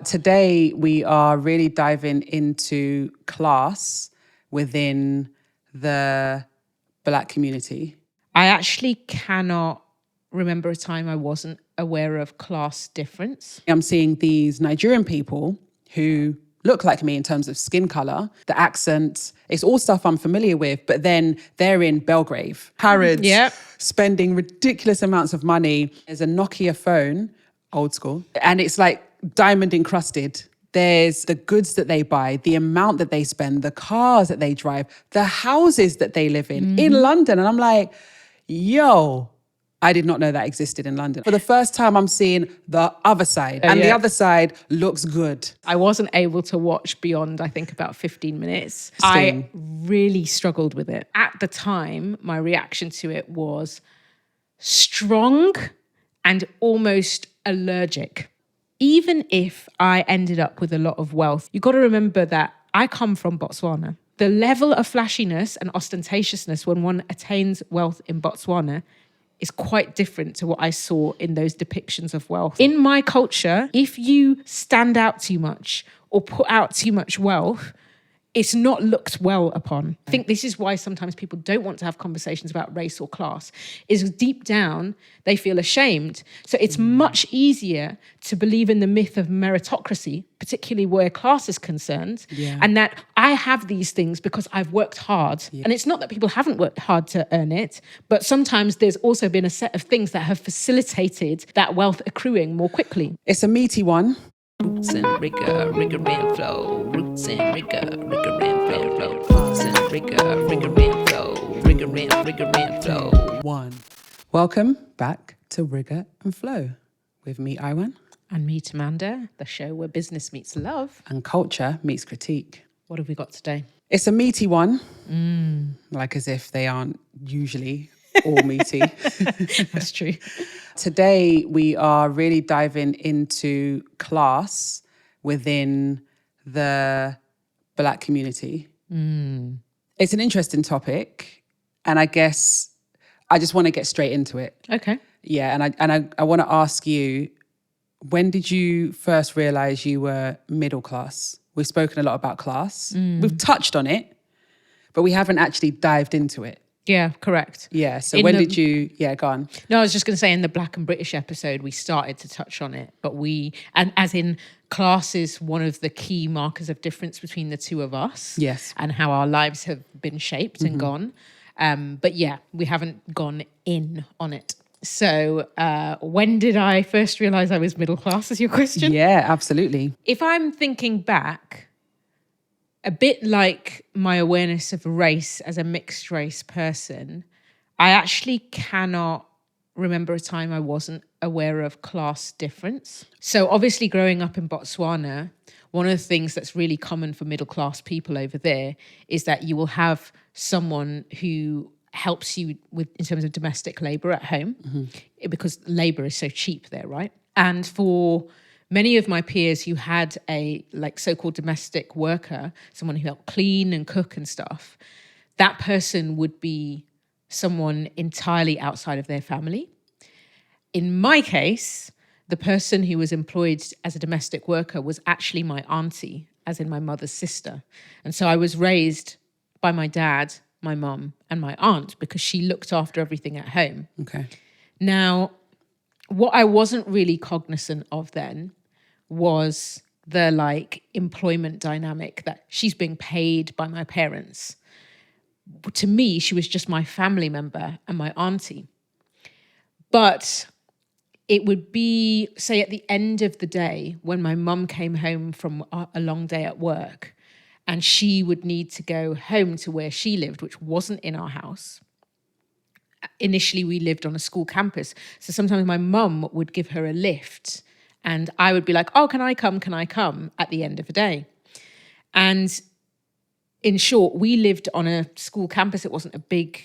Today, we are really diving into class within the Black community. I actually cannot remember a time I wasn't aware of class difference. I'm seeing these Nigerian people who look like me in terms of skin color, the accent, it's all stuff I'm familiar with, but then they're in Belgrave, Harrods, Yep. spending ridiculous amounts of money. There's a Nokia phone, old school, and it's like diamond-encrusted. There's the goods that they buy, the amount that they spend, the cars that they drive, the houses that they live in London. And I'm like, yo, I did not know that existed in London. For the first time, I'm seeing the other side. And the other side looks good. I wasn't able to watch beyond, I think, about 15 minutes. Same. I really struggled with it. At the time, my reaction to it was strong and almost allergic. Even if I ended up with a lot of wealth, you got to remember that I come from Botswana. The level of flashiness and ostentatiousness when one attains wealth in Botswana is quite different to what I saw in those depictions of wealth. In my culture, if you stand out too much or put out too much wealth, it's not looked well upon. I think this is why sometimes people don't want to have conversations about race or class, is deep down, they feel ashamed. So it's much easier to believe in the myth of meritocracy, particularly where class is concerned, and that I have these things because I've worked hard. And it's not that people haven't worked hard to earn it, but sometimes there's also been a set of things that have facilitated that wealth accruing more quickly. It's a meaty one. Roots and Rigour, Rigour and flow. Roots and Rigour, Rigour and flow. Roots and Rigour, Rigour and flow. Rigour and flow. One. Welcome back to Rigour and Flow with me, Aiwan. And me, Tamanda, the show where business meets love. And culture meets critique. What have we got today? It's a meaty one. Like as if they aren't usually all meaty. That's true. Today, we are really diving into class within the Black community. It's an interesting topic, and I guess I just want to get straight into it. Okay. Yeah, and I want to ask you, when did you first realize you were middle class? We've spoken a lot about class. We've touched on it, but we haven't actually dived into it. Yeah, correct. Yeah, so when did you, go on. No, I was just going to say in the Black and British episode, we started to touch on it, but and as in class is one of the key markers of difference between the two of us. Yes. And how our lives have been shaped and gone. But yeah, we haven't gone in on it. So when did I first realize I was middle class is your question? Yeah, absolutely. If I'm thinking back, a bit like my awareness of race as a mixed race person, I actually cannot remember a time I wasn't aware of class difference. So obviously growing up in Botswana, one of the things that's really common for middle class people over there is that you will have someone who helps you with in terms of domestic labor at home because labor is so cheap there, right? And for many of my peers who had a so-called domestic worker, someone who helped clean and cook and stuff, that person would be someone entirely outside of their family. In my case, the person who was employed as a domestic worker was actually my auntie, as in my mother's sister. And so I was raised by my dad, my mum, and my aunt because she looked after everything at home. Okay. Now, what I wasn't really cognizant of then was the employment dynamic that she's being paid by my parents. To me, she was just my family member and my auntie. But it would be, say, at the end of the day when my mum came home from a long day at work and she would need to go home to where she lived, which wasn't in our house. Initially, we lived on a school campus. So sometimes my mum would give her a lift and I would be like, oh, can I come at the end of the day? And in short, we lived on a school campus. It wasn't a big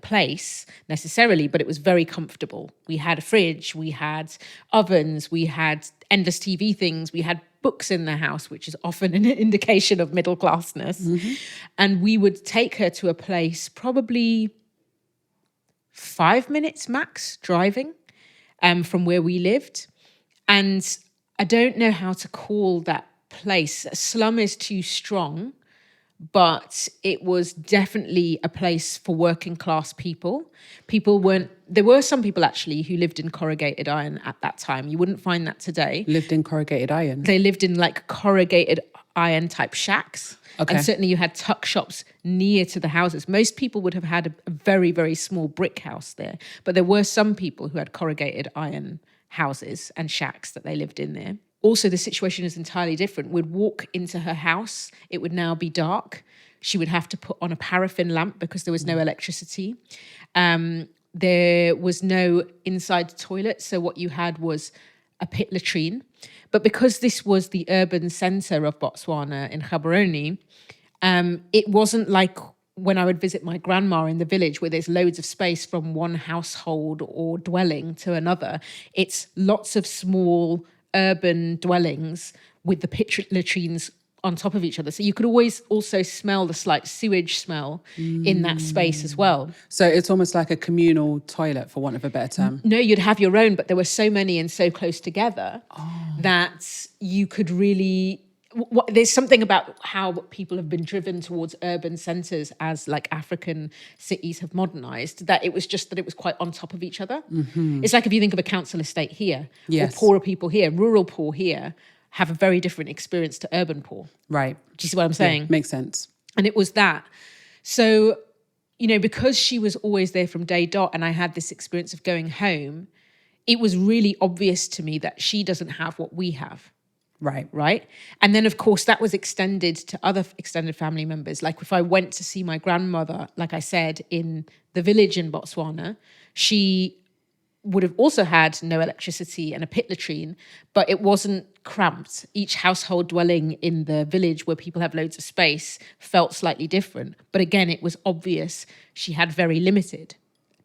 place necessarily, but it was very comfortable. We had a fridge, we had ovens, we had endless TV things, we had books in the house, which is often an indication of middle classness. And we would take her to a place probably 5 minutes max driving from where we lived. And I don't know how to call that place. Slum is too strong, but it was definitely a place for working class people. There were some people actually who lived in corrugated iron at that time. You wouldn't find that today. Lived in corrugated iron? They lived in like corrugated iron type shacks. Okay. And certainly you had tuck shops near to the houses. Most people would have had a very, very small brick house there. But there were some people who had corrugated iron houses and shacks that they lived in there. Also, the situation is entirely different. We'd walk into her house. It would now be dark. She would have to put on a paraffin lamp because there was no electricity. There was no inside toilet. So what you had was a pit latrine. But because this was the urban centre of Botswana in Gaborone, it wasn't like when I would visit my grandma in the village where there's loads of space from one household or dwelling to another. It's lots of small urban dwellings with the pit latrines on top of each other. So you could always also smell the slight sewage smell in that space as well. So it's almost like a communal toilet, for want of a better term. No, you'd have your own, but there were so many and so close together that you could really... There's something about how people have been driven towards urban centres as like African cities have modernised, that it was just that it was quite on top of each other. Mm-hmm. It's like if you think of a council estate here, yes, or poorer people here, rural poor here have a very different experience to urban poor. Right. Do you see what I'm saying? Yeah, makes sense. And it was that. So, because she was always there from day dot and I had this experience of going home, it was really obvious to me that she doesn't have what we have. Right. And then, of course, that was extended to other extended family members. Like if I went to see my grandmother, like I said, in the village in Botswana, she would have also had no electricity and a pit latrine, but it wasn't cramped. Each household dwelling in the village where people have loads of space felt slightly different. But again, it was obvious she had very limited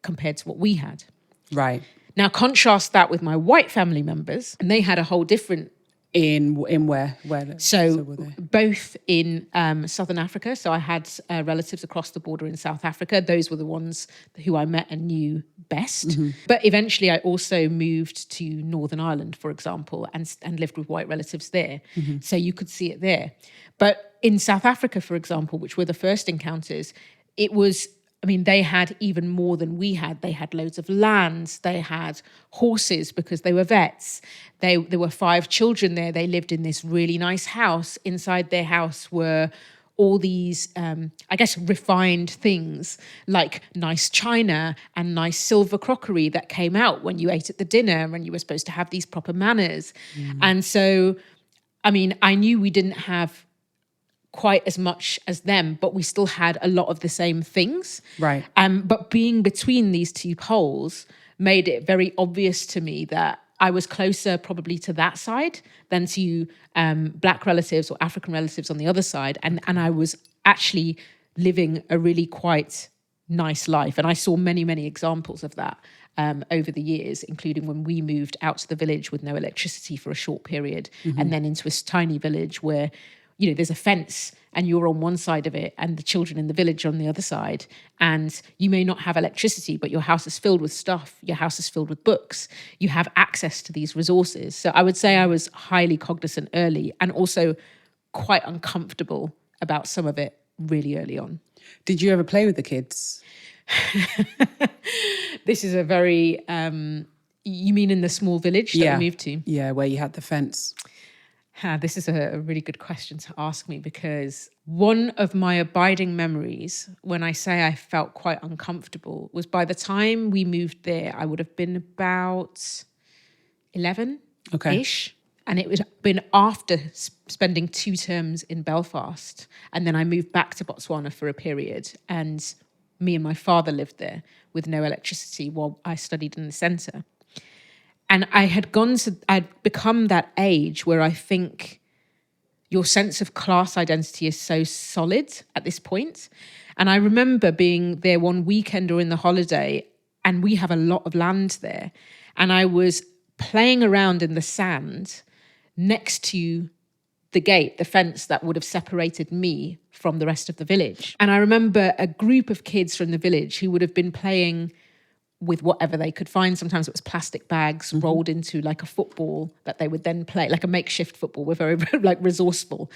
compared to what we had. Right. Now, contrast that with my white family members, and they had a whole different... In where? So both in Southern Africa. So I had relatives across the border in South Africa. Those were the ones who I met and knew best. Mm-hmm. But eventually I also moved to Northern Ireland, for example, and lived with white relatives there. Mm-hmm. So you could see it there. But in South Africa, for example, which were the first encounters, it was... they had even more than we had. They had loads of land. They had horses because they were vets. There were 5 children there. They lived in this really nice house. Inside their house were all these, refined things like nice china and nice silver crockery that came out when you ate at the dinner and you were supposed to have these proper manners. Mm. And so, I knew we didn't have quite as much as them, but we still had a lot of the same things. Right. But being between these two poles made it very obvious to me that I was closer probably to that side than to Black relatives or African relatives on the other side. And I was actually living a really quite nice life. And I saw many, many examples of that over the years, including when we moved out to the village with no electricity for a short period, mm-hmm. and then into a tiny village where there's a fence and you're on one side of it and the children in the village are on the other side. And you may not have electricity, but your house is filled with stuff. Your house is filled with books. You have access to these resources. So I would say I was highly cognizant early and also quite uncomfortable about some of it really early on. Did you ever play with the kids? This is a very, you mean in the small village that we moved to? Yeah, where you had the fence. This is a really good question to ask me, because one of my abiding memories when I say I felt quite uncomfortable was by the time we moved there, I would have been about 11-ish. Okay. And it would have been after spending 2 terms in Belfast. And then I moved back to Botswana for a period. And me and my father lived there with no electricity while I studied in the centre. And I'd become that age where I think your sense of class identity is so solid at this point. And I remember being there one weekend or in the holiday, and we have a lot of land there. And I was playing around in the sand next to the gate, the fence that would have separated me from the rest of the village. And I remember a group of kids from the village who would have been playing with whatever they could find. Sometimes it was plastic bags rolled into like a football that they would then play, like a makeshift football. We're very like resourceful.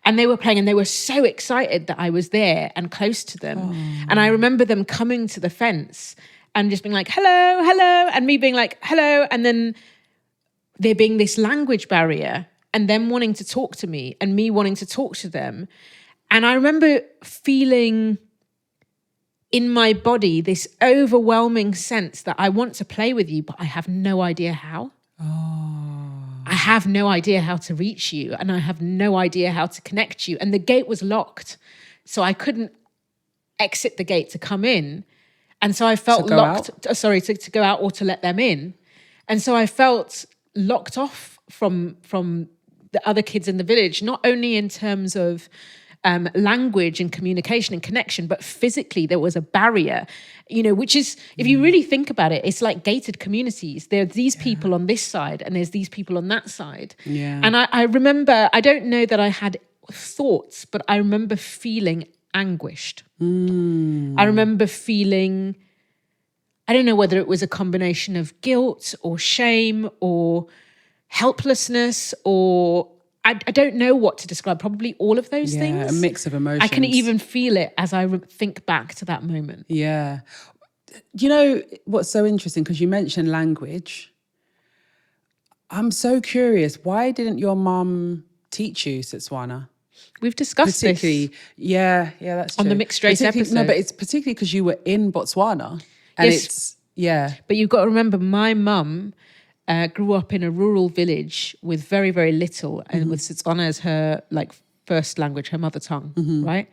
And they were playing and they were so excited that I was there and close to them. And I remember them coming to the fence and just being like, hello, hello. And me being like, hello. And then there being this language barrier and them wanting to talk to me and me wanting to talk to them. And I remember feeling in my body this overwhelming sense that I want to play with you, but I have no idea how. I have no idea how to reach you, and I have no idea how to connect you. And the gate was locked, so I couldn't exit the gate to come in. And so I felt locked, to go out or to let them in. And so I felt locked off from the other kids in the village, not only in terms of language and communication and connection, but physically there was a barrier, which is, if you really think about it, it's like gated communities. There are these people on this side and there's these people on that side. Yeah. And I remember, I don't know that I had thoughts, but I remember feeling anguished. I remember feeling, I don't know whether it was a combination of guilt or shame or helplessness or I don't know what to describe, probably all of those things. A mix of emotions. I can even feel it as I think back to that moment. Yeah. You know, what's so interesting, because you mentioned language. I'm so curious, why didn't your mum teach you Setswana? We've discussed this. Yeah, that's true. On the mixed race episode. No, but it's particularly because you were in Botswana. And yes. But you've got to remember, my mum grew up in a rural village with very, very little, and with Setswana as her first language, her mother tongue, right?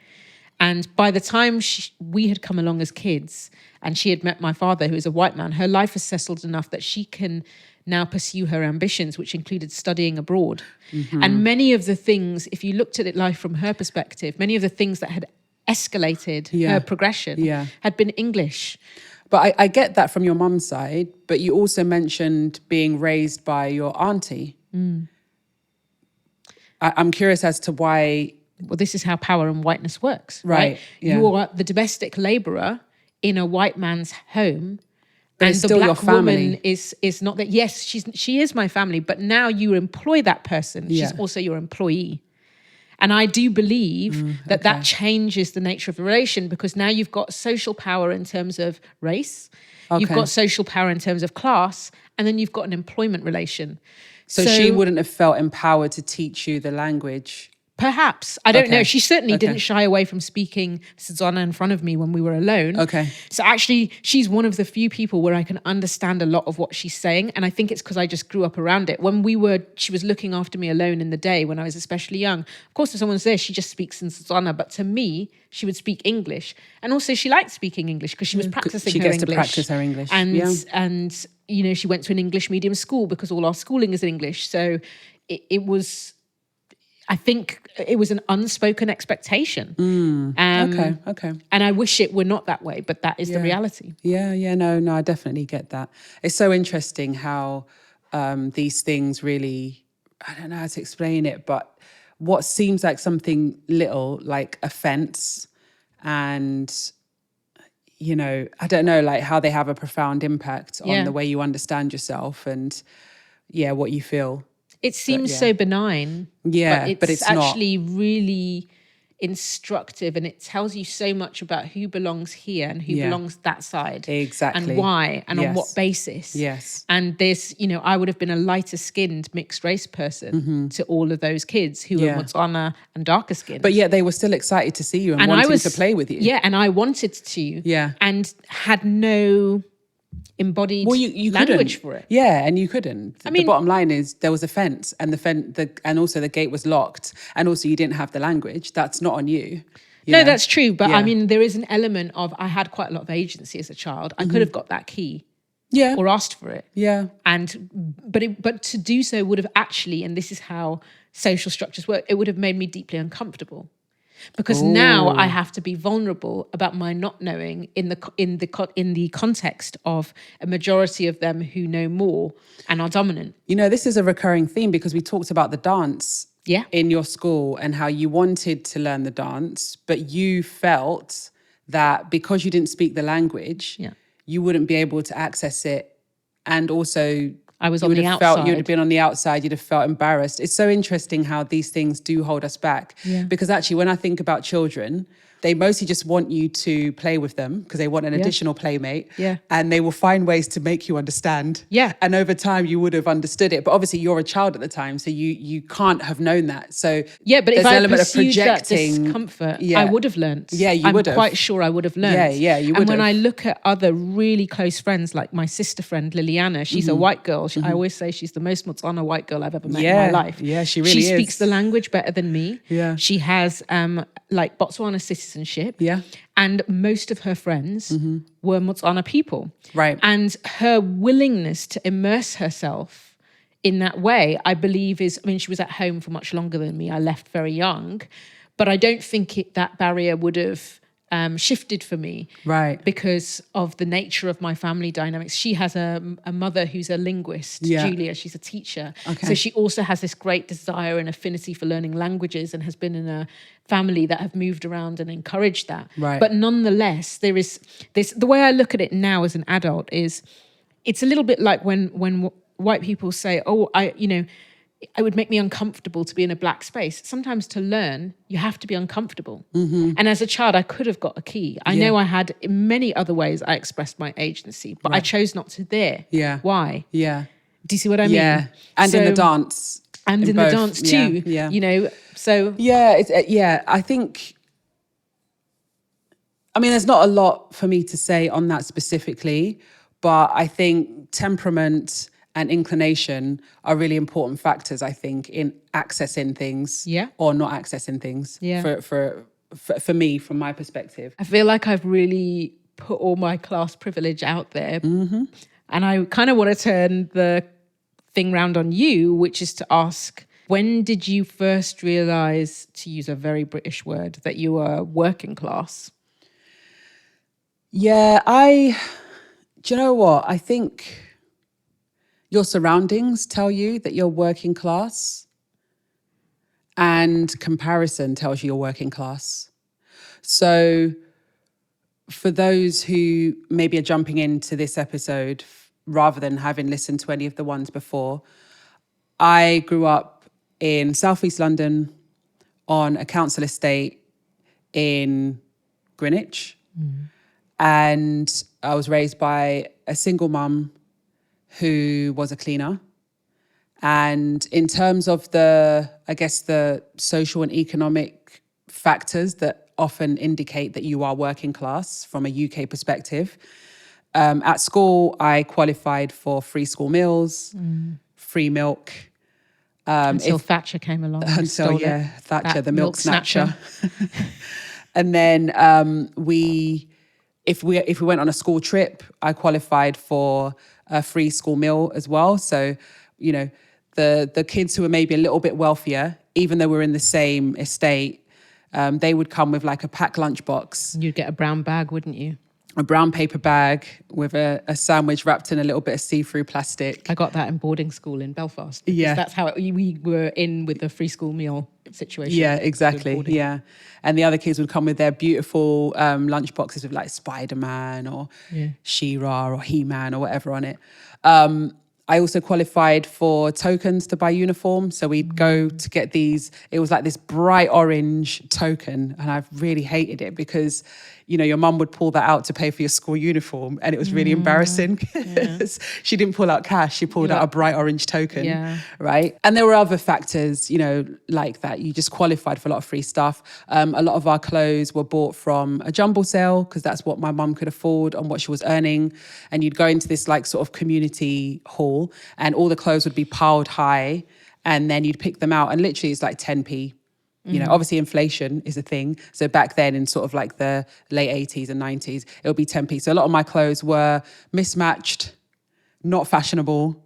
And by the time we had come along as kids and she had met my father, who is a white man, her life has settled enough that she can now pursue her ambitions, which included studying abroad. And many of the things, if you looked at it life from her perspective, many of the things that had escalated her progression had been English. But I get that from your mum's side, but you also mentioned being raised by your auntie. I'm curious as to why. Well, this is how power and whiteness works, right? right? Yeah. You are the domestic labourer in a white man's home, but and it's the still black your family. woman is not that. Yes, she is my family, but now you employ that person. She's also your employee. And I do believe that changes the nature of the relation, because now you've got social power in terms of race, you've got social power in terms of class, and then you've got an employment relation. So she wouldn't have felt empowered to teach you the language? Perhaps. I don't know. She certainly didn't shy away from speaking Setswana in front of me when we were alone. Okay. So actually, she's one of the few people where I can understand a lot of what she's saying. And I think it's because I just grew up around it. When she was looking after me alone in the day when I was especially young. Of course, if someone's there, she just speaks in Setswana. But to me, she would speak English. And also she liked speaking English because she was practicing her English. She gets to practice her English. And she went to an English medium school because all our schooling is in English. So it was... I think it was an unspoken expectation. Okay. And I wish it were not that way, but that is the reality. No, I definitely get that. It's so interesting how these things really, I don't know how to explain it, but what seems like something little, like a fence, and, I don't know, like how they have a profound impact on the way you understand yourself and, what you feel. It seems so benign, but it's actually really instructive, and it tells you so much about who belongs here and who belongs that side. Exactly. And why and on what basis. Yes. And there's, I would have been a lighter skinned mixed race person to all of those kids who were Botswana and darker skinned. But yet they were still excited to see you and wanting to play with you. Yeah, and I wanted to. Yeah. And had no embodied you language couldn't. for it. Yeah, and you couldn't. The bottom line is there was a fence, and and also the gate was locked, and also you didn't have the language. That's not on you. No, that's true. But there is an element of, I had quite a lot of agency as a child. I could have got that key. Yeah. Or asked for it. Yeah. But to do so would have actually, and this is how social structures work, it would have made me deeply uncomfortable. Because now I have to be vulnerable about my not knowing in the context of a majority of them who know more and are dominant. This is a recurring theme, because we talked about the dance in your school and how you wanted to learn the dance, but you felt that because you didn't speak the language, you wouldn't be able to access it. And also, I was you on would the have felt, outside. you would have been on the outside, you'd have felt embarrassed. It's so interesting how these things do hold us back. Yeah. Because actually, when I think about children, they mostly just want you to play with them because they want an additional playmate. Yeah. And they will find ways to make you understand. Yeah. And over time, you would have understood it. But obviously, you're a child at the time, so you can't have known that. So Yeah, but if there's an I element of pursued that projecting. discomfort, Yeah. I would have learnt. Yeah, you would have. I'm quite sure I would have learnt. Yeah, you would And when have. I look at other really close friends, like my sister friend Liliana, she's a white girl. I always say she's the most Botswana white girl I've ever met in my life. Yeah, she really She is. speaks the language better than me. Yeah. She has like Botswana citizenship. Yeah. And most of her friends were Botswana people. Right. And her willingness to immerse herself in that way, I believe she was at home for much longer than me. I left very young, but I don't think that barrier would have shifted for me. Right. Because of the nature of my family dynamics. She has a mother who's a linguist, Julia. She's a teacher. Okay. So she also has this great desire and affinity for learning languages and has been in a family that have moved around and encouraged that. Right. But nonetheless, there is this, the way I look at it now as an adult is, it's a little bit like when white people say, oh, it would make me uncomfortable to be in a black space. Sometimes to learn, you have to be uncomfortable. And as a child, I could have got a key. I know I had in many other ways I expressed my agency, but I chose not to there. Yeah. Why? Yeah. Do you see what I mean? Yeah. And in the dance. And in both. the dance too. Yeah. So... Yeah, I think... I mean, there's not a lot for me to say on that specifically, but I think temperament and inclination are really important factors, I think, in accessing things or not accessing things for me, from my perspective. I feel like I've really put all my class privilege out there. And I kind of want to turn the thing round on you, which is to ask, when did you first realise, to use a very British word, that you were working class? Yeah, do you know what? I think your surroundings tell you that you're working class, and comparison tells you you're working class. So for those who maybe are jumping into this episode rather than having listened to any of the ones before, I grew up in Southeast London on a council estate in Greenwich. And I was raised by a single mum who was a cleaner. And in terms of the social and economic factors that often indicate that you are working class from a UK perspective, at school, I qualified for free school meals, free milk. Until Thatcher came along. Thatcher, That the milk snatcher. And then if we went on a school trip, I qualified for a free school meal as well. So, the kids who were maybe a little bit wealthier, even though we're in the same estate, they would come with like a packed lunchbox. You'd get a brown bag, wouldn't you? A brown paper bag with a sandwich wrapped in a little bit of see-through plastic. I got that in boarding school in Belfast. Yeah. That's how we were in with the free school meal situation. Yeah, exactly. Yeah. And the other kids would come with their beautiful lunch boxes with like Spider-Man or She-Ra or He-Man or whatever on it. I also qualified for tokens to buy uniform. So we'd go to get these. It was like this bright orange token. And I really hated it because, your mum would pull that out to pay for your school uniform. And it was really embarrassing. She didn't pull out cash. She pulled out a bright orange token. Yeah. Right. And there were other factors, like that. You just qualified for a lot of free stuff. A lot of our clothes were bought from a jumble sale because that's what my mum could afford on what she was earning. And you'd go into this like sort of community hall and all the clothes would be piled high and then you'd pick them out and literally it's like 10p. Obviously inflation is a thing. So back then in sort of like the late 80s and 90s, it would be 10p. So a lot of my clothes were mismatched, not fashionable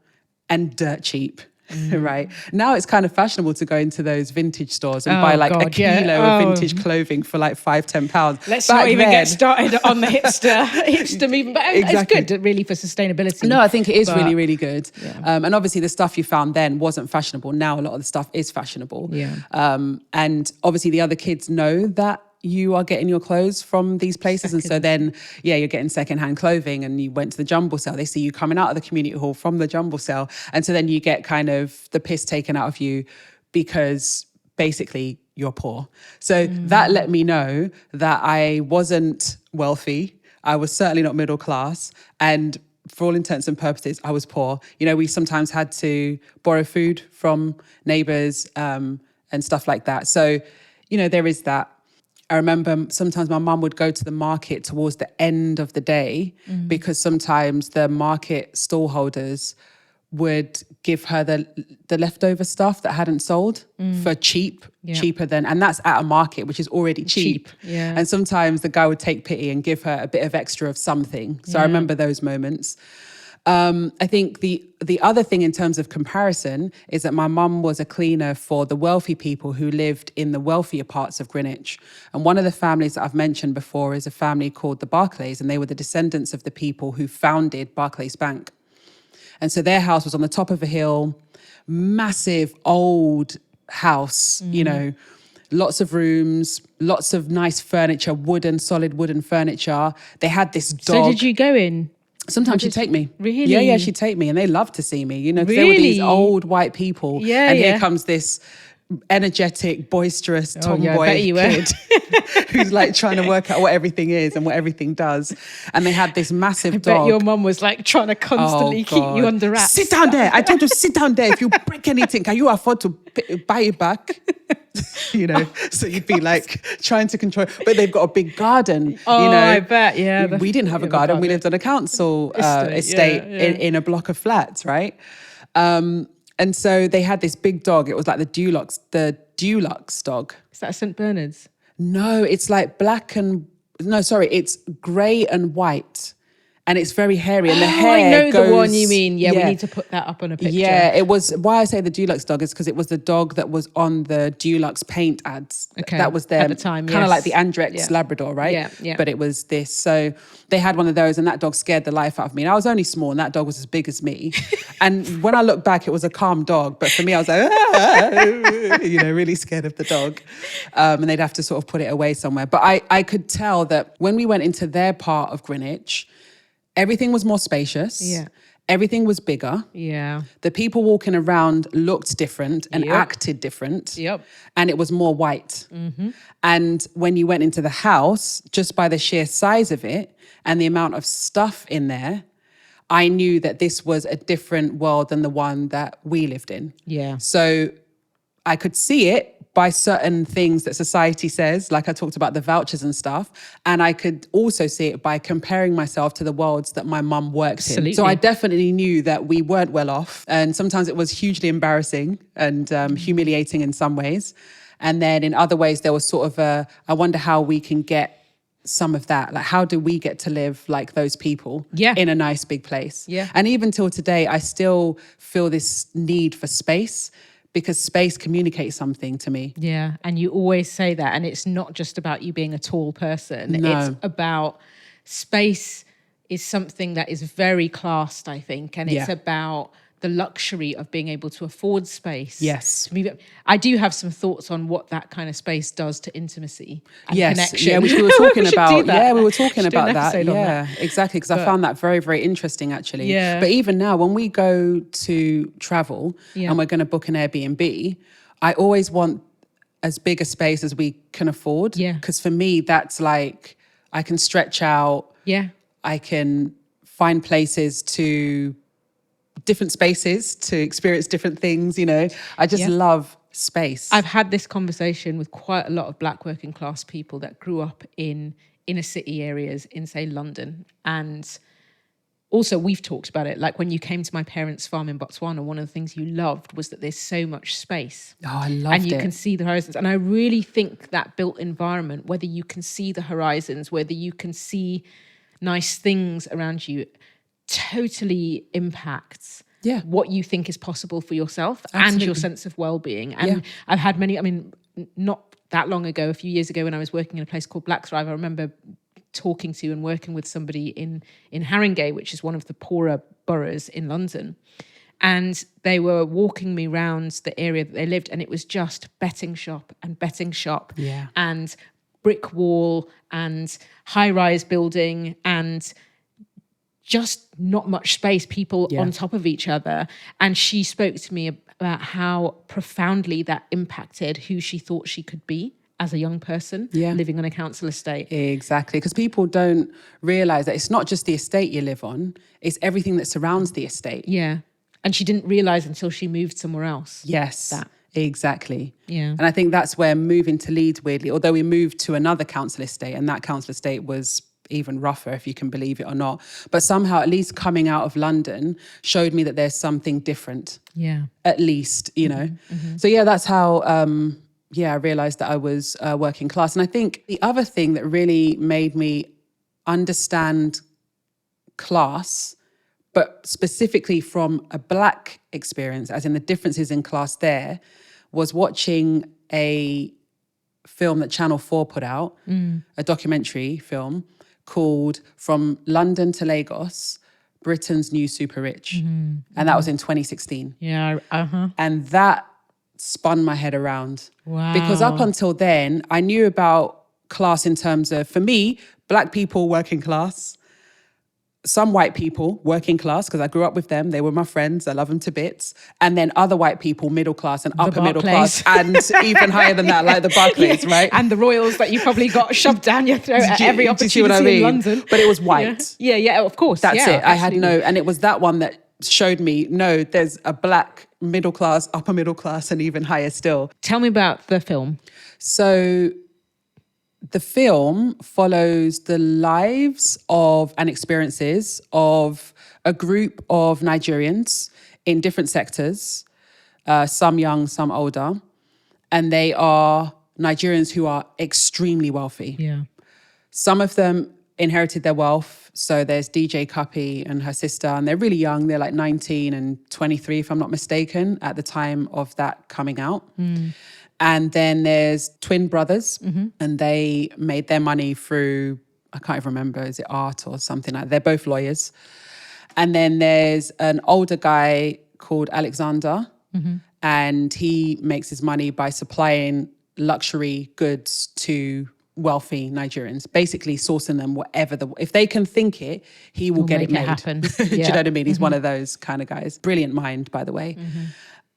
and dirt cheap. Right. Now it's kind of fashionable to go into those vintage stores and buy like a kilo of vintage clothing for like £5-10. Let's not even get started on the hipster movement. But Exactly. It's good really for sustainability. No, I think it is really, really good. Yeah. And obviously the stuff you found then wasn't fashionable. Now a lot of the stuff is fashionable. Yeah. And obviously the other kids know that you are getting your clothes from these places. And so then, you're getting secondhand clothing, and you went to the jumble sale. They see you coming out of the community hall from the jumble sale. And so then you get kind of the piss taken out of you because basically you're poor. So that let me know that I wasn't wealthy. I was certainly not middle class. And for all intents and purposes, I was poor. You know, we sometimes had to borrow food from neighbors and stuff like that. So, you know, there is that. I remember sometimes my mum would go to the market towards the end of the day because sometimes the market stallholders would give her the leftover stuff that hadn't sold for cheaper than, and that's at a market, which is already cheap. Yeah. And sometimes the guy would take pity and give her a bit of extra of something. So I remember those moments. I think the other thing in terms of comparison is that my mum was a cleaner for the wealthy people who lived in the wealthier parts of Greenwich. And one of the families that I've mentioned before is a family called the Barclays, and they were the descendants of the people who founded Barclays Bank. And so their house was on the top of a hill, massive old house, you know, lots of rooms, lots of nice furniture, solid wooden furniture. They had this dog. So did you go in? Sometimes she'd take me. Really? Yeah, she'd take me, and they loved to see me, you know, because they were these old white people. Yeah, and here comes this energetic, boisterous tomboy kid who's like trying to work out what everything is and what everything does. And they had this massive dog. I bet your mum was like trying to constantly keep you under wraps. Sit down there. I told you, sit down there. If you break anything, can you afford to buy it back? You know, so you'd be like trying to control, but they've got a big garden. Oh, you know, I bet, yeah. We didn't have a garden. We lived on a council estate in a block of flats, right? And so they had this big dog. It was like the Dulux dog. Is that a St. Bernard's? No, it's like it's grey and white. And it's very hairy, and the hair I know goes, the one you mean. Yeah, we need to put that up on a picture. Yeah, it was, why I say the Dulux dog is because it was the dog that was on the Dulux paint ads. Okay. That was their, at the time, kind of like the Andrex Labrador, right? Yeah. But it was this. So they had one of those, and that dog scared the life out of me. And I was only small, and that dog was as big as me. And when I look back, it was a calm dog. But for me, I was like, you know, really scared of the dog. And they'd have to sort of put it away somewhere. But I could tell that when we went into their part of Greenwich, everything was more spacious. Yeah. Everything was bigger. Yeah. The people walking around looked different and acted different. Yep. And it was more white. Mm-hmm. And when you went into the house, just by the sheer size of it and the amount of stuff in there, I knew that this was a different world than the one that we lived in. Yeah. So I could see it by certain things that society says, like I talked about the vouchers and stuff. And I could also see it by comparing myself to the worlds that my mum worked in. So I definitely knew that we weren't well off. And sometimes it was hugely embarrassing and humiliating in some ways. And then in other ways, there was sort of I wonder how we can get some of that. Like, how do we get to live like those people in a nice big place? Yeah. And even till today, I still feel this need for space, because space communicates something to me. Yeah, and you always say that, and it's not just about you being a tall person. No. It's about space is something that is very classed, I think, and it's about the luxury of being able to afford space. Yes. I do have some thoughts on what that kind of space does to intimacy and connection. Yeah, which we were talking about. Yeah, we were talking about that. Yeah, exactly, because I found that very, very interesting, actually. Yeah. But even now, when we go to travel and we're going to book an Airbnb, I always want as big a space as we can afford. Yeah. Because for me, that's like, I can stretch out. Yeah. I can find places to... different spaces to experience different things, you know. I just love space. I've had this conversation with quite a lot of Black working class people that grew up in inner city areas in, say, London. And also we've talked about it. Like when you came to my parents' farm in Botswana, one of the things you loved was that there's so much space. Oh, I loved it. And you can see the horizons. And I really think that built environment, whether you can see the horizons, whether you can see nice things around you, totally impacts what you think is possible for yourself and your sense of well-being. And I've had many, I mean, not that long ago, a few years ago, when I was working in a place called Blackthrive, I remember talking to and working with somebody in Haringey, which is one of the poorer boroughs in London. And they were walking me around the area that they lived, and it was just betting shop and betting shop. Yeah. And brick wall and high-rise building and just not much space, people on top of each other. And she spoke to me about how profoundly that impacted who she thought she could be as a young person living on a council estate. Exactly, because people don't realise that it's not just the estate you live on, it's everything that surrounds the estate. Yeah. And she didn't realise until she moved somewhere else. Yes, exactly. Yeah. And I think that's where moving to Leeds, weirdly, although we moved to another council estate, and that council estate was even rougher, if you can believe it or not. But somehow, at least coming out of London showed me that there's something different. Yeah. At least, you know. So yeah, that's how, I realised that I was working class. And I think the other thing that really made me understand class, but specifically from a Black experience, as in the differences in class there, was watching a film that Channel 4 put out, a documentary film called From London to Lagos, Britain's New Super Rich. And that was in 2016. Yeah. And that spun my head around. Wow. Because up until then, I knew about class in terms of, for me, Black people, working class, some white people, working class, because I grew up with them. They were my friends. I love them to bits. And then other white people, middle class and upper middle class, and even higher than that, like the Barclays, right? And the royals that you probably got shoved down your throat at every opportunity in London. But it was white. Yeah, of course. That's it. I had absolutely. and it was that one that showed me, no, there's a Black middle class, upper middle class, and even higher still. Tell me about the film. So the film follows the lives of and experiences of a group of Nigerians in different sectors, some young, some older. And they are Nigerians who are extremely wealthy. Yeah. Some of them inherited their wealth. So there's DJ Cuppy and her sister, and they're really young. They're like 19 and 23, if I'm not mistaken, at the time of that coming out. And then there's twin brothers, and they made their money through, I can't even remember, is it art or something like that? They're both lawyers. And then there's an older guy called Alexander, and he makes his money by supplying luxury goods to wealthy Nigerians, basically sourcing them whatever if they can think it, he will get make it made. happen. Do you know what I mean? He's one of those kind of guys. Brilliant mind, by the way.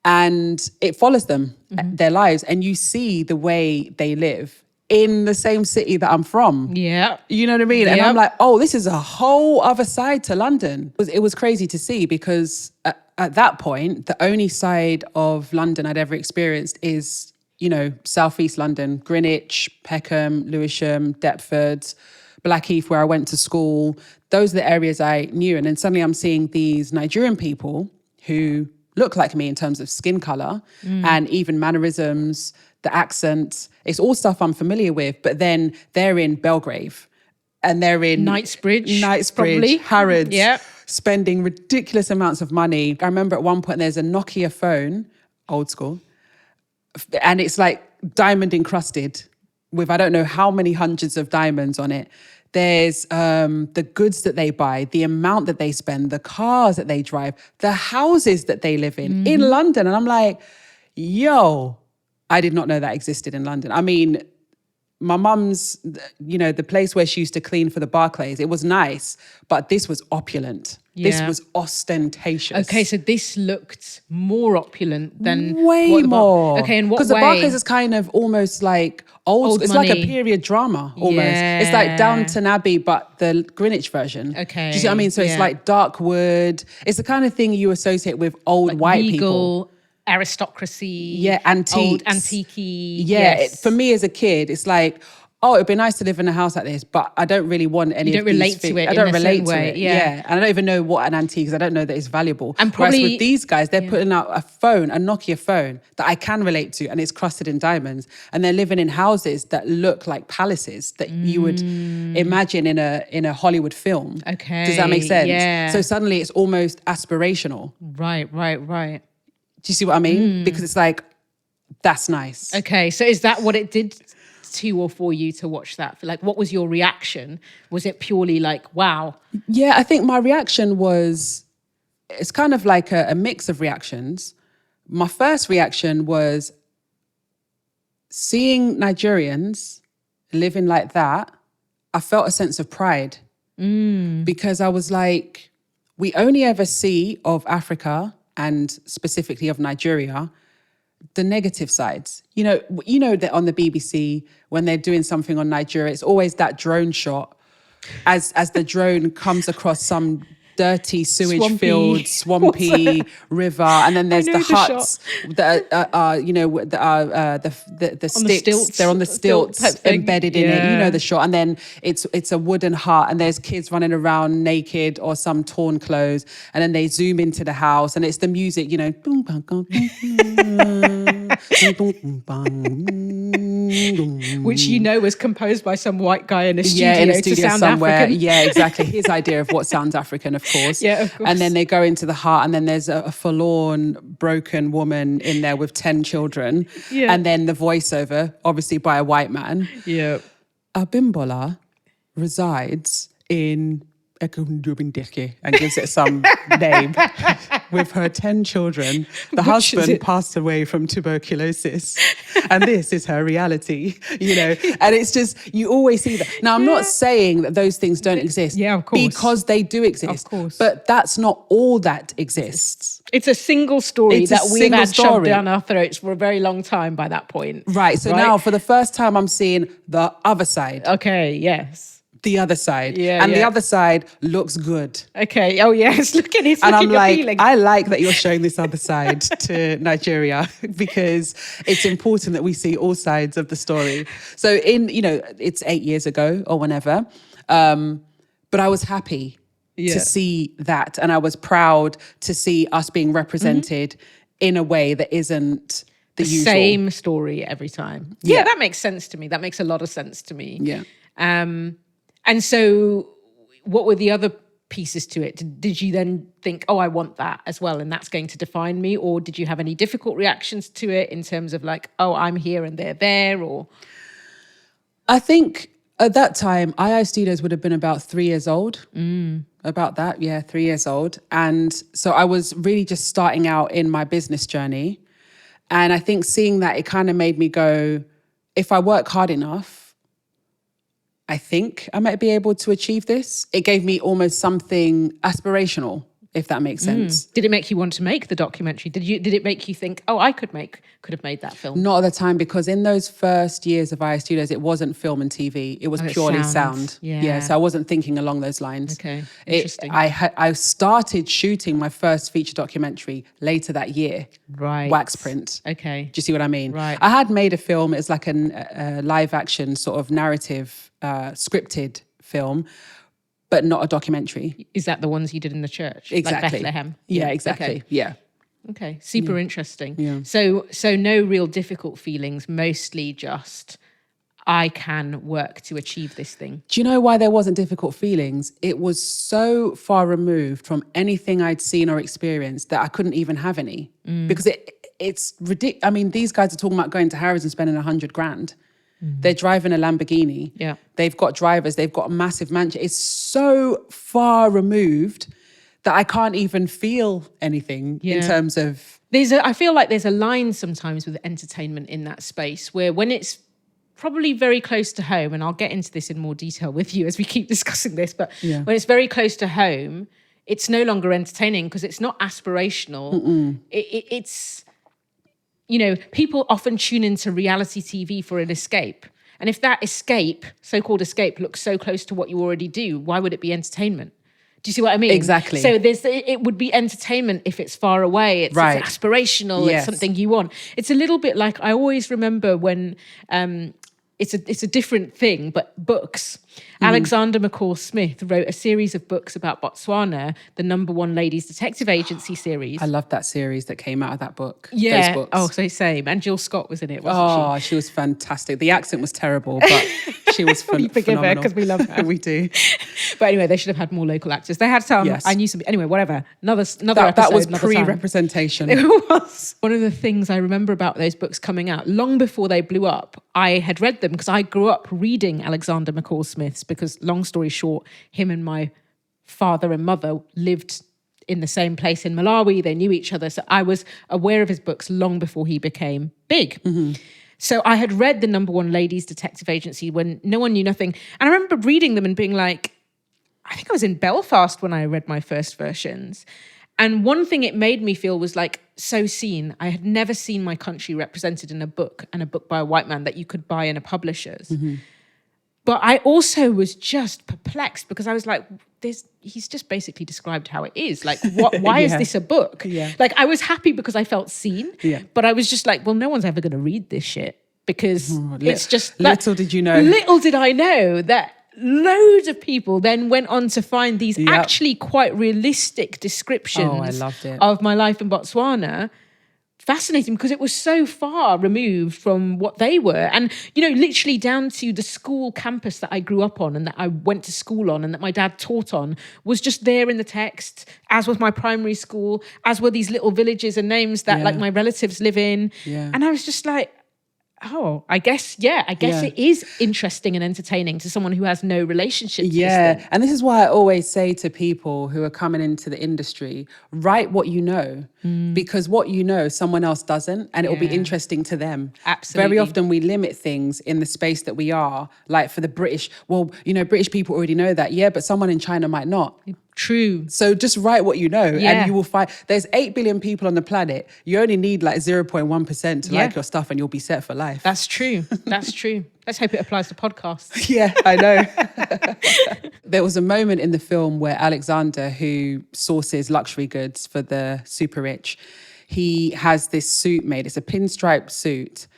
And it follows them, their lives, and you see the way they live in the same city that I'm from. Yeah. You know what I mean? And I'm like, oh, this is a whole other side to London. It was crazy to see, because at that point, the only side of London I'd ever experienced is, you know, Southeast London, Greenwich, Peckham, Lewisham, Deptford, Blackheath, where I went to school. Those are the areas I knew. And then suddenly I'm seeing these Nigerian people who look like me in terms of skin color and even mannerisms, the accent. It's all stuff I'm familiar with, but then they're in Belgrave and they're in Knightsbridge, probably. Harrods, Yeah. spending ridiculous amounts of money. I remember at one point there's a Nokia phone, old school, and it's like diamond-encrusted with I don't know how many hundreds of diamonds on it. There's the goods that they buy, the amount that they spend, the cars that they drive, the houses that they live in London. And I'm like, yo, I did not know that existed in London. I mean, my mum's, you know, the place where she used to clean for the Barclays, it was nice, but this was opulent. This was ostentatious. Okay, so this looked more opulent than way more. Okay, in what way? Because the Barclays is kind of almost like old it's money. like a period drama almost. Yeah. It's like Downton Abbey, but the Greenwich version. Okay. Do you see what I mean? So it's like dark wood. It's the kind of thing you associate with old like white regal, people. Aristocracy. Yeah, antiques. Old antique-y. Yeah, Yes. for me as a kid, it's like, oh, it'd be nice to live in a house like this, but I don't really want any You of don't these relate to things. it I in don't a relate certain to way, it. yeah. And I don't even know what an antique is. I don't know that it's valuable. And Whereas probably- with these guys, they're putting out a phone, a Nokia phone that I can relate to, and it's crusted in diamonds. And they're living in houses that look like palaces that you would imagine in a Hollywood film. Okay, Does that make sense? yeah. So suddenly it's almost aspirational. Right. Do you see what I mean? Because it's like, that's nice. Okay, so is that what it did to or for you to watch that? Like, what was your reaction? Was it purely like, wow? Yeah, I think my reaction was, it's kind of like a mix of reactions. My first reaction was seeing Nigerians living like that, I felt a sense of pride because I was like, we only ever see of Africa and specifically of Nigeria the negative sides. You know that on the BBC when they're doing something on Nigeria, it's always that drone shot as the drone comes across some dirty sewage filled, swampy river, and then there's the huts that are the sticks. They're on the stilts embedded in it. You know the shot, and then it's a wooden hut, and there's kids running around naked or some torn clothes, and then they zoom into the house, and it's the music, which was composed by some white guy in a studio, to sound somewhere. African. Yeah, exactly. His idea of what sounds African, of course. Yeah, of course. And then they go into the hut, and then there's a forlorn, broken woman in there with 10 children. Yeah. And then the voiceover, obviously by a white man. Yeah. Abimbola resides in Ekundubindeke and gives it some name with her 10 children. The husband passed away from tuberculosis, and this is her reality, and it's just, you always see that. Now, I'm not saying that those things don't exist. Yeah, of course. Because they do exist. Of course. But that's not all that exists. It's a single story that we've had shoved down our throats for a very long time by that point. Right. So now for the first time, I'm seeing the other side. Okay, yes. The other side. Yeah, the other side looks good. Okay. Oh, yes. It's looking appealing. I like that you're showing this other side to Nigeria because it's important that we see all sides of the story. So it's 8 years ago or whenever, but I was happy to see that. And I was proud to see us being represented in a way that isn't the usual. Same story every time. Yeah, that makes sense to me. That makes a lot of sense to me. Yeah. And so what were the other pieces to it? Did you then think, I want that as well, and that's going to define me? Or did you have any difficult reactions to it in terms of like, I'm here and they're there? Or I think at that time, II Studios would have been about 3 years old. About that, 3 years old. And so I was really just starting out in my business journey. And I think seeing that, it kind of made me go, if I work hard enough, I think I might be able to achieve this. It gave me almost something aspirational, if that makes sense. Did it make you want to make the documentary? Did it make you think, I could have made that film? Not at the time, because in those first years of II Studios, it wasn't film and TV. It was purely sound. Yeah. So I wasn't thinking along those lines. Okay, interesting. I started shooting my first feature documentary later that year. Right. Wax print. Okay. Do you see what I mean? Right. I had made a film. It's like a live action sort of narrative, scripted film, but not a documentary. Is that the ones you did in the church? Exactly. Like Bethlehem? Yeah, exactly. Okay. Yeah. Okay, super interesting. Yeah. So no real difficult feelings, mostly just, I can work to achieve this thing. Do you know why there wasn't difficult feelings? It was so far removed from anything I'd seen or experienced that I couldn't even have any. Because it's ridiculous. I mean, these guys are talking about going to Harrods and spending $100,000. They're driving a Lamborghini. Yeah. They've got drivers. They've got a massive mansion. It's so far removed that I can't even feel anything in terms of... I feel like there's a line sometimes with entertainment in that space where when it's probably very close to home, and I'll get into this in more detail with you as we keep discussing this, but when it's very close to home, it's no longer entertaining because it's not aspirational. It's... people often tune into reality TV for an escape. And if that escape, so-called escape, looks so close to what you already do, why would it be entertainment? Do you see what I mean? Exactly. So it would be entertainment if it's far away. It's aspirational. Yes. It's something you want. It's a little bit like, I always remember when... It's a different thing, but books. Alexander McCall Smith wrote a series of books about Botswana, the #1 ladies detective agency series. I loved that series that came out of that book. Yeah. Those books. Oh, so same. And Jill Scott was in it, wasn't she was fantastic. The accent was terrible, but she was we forgive her because we love her. We do. But anyway, they should have had more local actors. They had some. Yes. I knew some. Anyway, whatever. Another episode. That was pre-representation. It was. One of the things I remember about those books coming out, long before they blew up, I had read them because I grew up reading Alexander McCall Smith's, because long story short, him and my father and mother lived in the same place in Malawi. They knew each other. So I was aware of his books long before he became big. So I had read the #1 ladies detective agency when no one knew nothing. And I remember reading them and being like, I think I was in Belfast when I read my first versions. And one thing it made me feel was like so seen. I had never seen my country represented in a book, and a book by a white man that you could buy in a publisher's. But I also was just perplexed because I was like, he's just basically described how it is. Like, why is this a book? Like, I was happy because I felt seen, but I was just like, well, no one's ever going to read this shit because it's just... Little did you know. Little did I know that loads of people then went on to find these actually quite realistic descriptions of my life in Botswana fascinating because it was so far removed from what they were. And, you know, literally down to the school campus that I grew up on and that I went to school on and that my dad taught on was just there in the text, as was my primary school, as were these little villages and names that like my relatives live in. And I was just like, oh, I guess it is interesting and entertaining to someone who has no relationship to this thing. And this is why I always say to people who are coming into the industry, write what you know, because what you know, someone else doesn't, and it'll be interesting to them. Absolutely. Very often we limit things in the space that we are, like for the British, well, you know, British people already know that, but someone in China might not. True. So just write what you know and you will find there's 8 billion people on the planet. You only need like 0.1% to like your stuff and you'll be set for life. That's true. That's true. Let's hope it applies to podcasts. Yeah, I know. There was a moment in the film where Alexander, who sources luxury goods for the super rich, he has this suit made. It's a pinstripe suit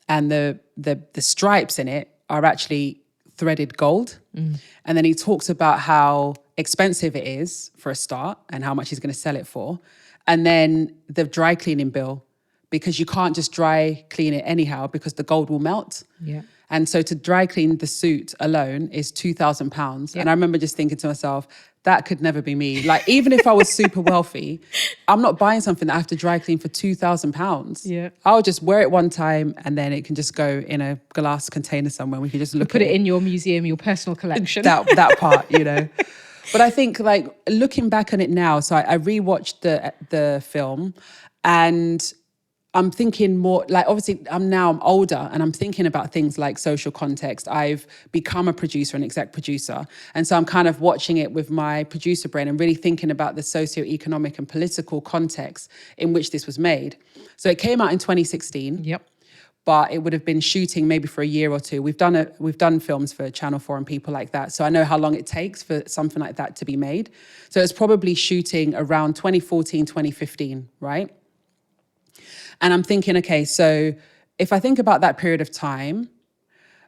and the stripes in it are actually threaded gold. And then he talks about how expensive it is for a start and how much he's going to sell it for. And then the dry cleaning bill, because you can't just dry clean it anyhow because the gold will melt. And so to dry clean the suit alone is £2,000. And I remember just thinking to myself, that could never be me. Like, even if I was super wealthy, I'm not buying something that I have to dry clean for £2,000. I'll just wear it one time and then it can just go in a glass container somewhere. We can just look put at it in your museum, your personal collection. That part, you know. But I think, like, looking back on it now, so I rewatched the film and I'm thinking more, like, obviously I'm older and I'm thinking about things like social context. I've become a producer, an exec producer. And so I'm kind of watching it with my producer brain and really thinking about the socioeconomic and political context in which this was made. So it came out in 2016. But it would have been shooting maybe for a year or two. We've done films for Channel 4 and people like that. So I know how long it takes for something like that to be made. So it's probably shooting around 2014, 2015, right? And I'm thinking, okay, so if I think about that period of time,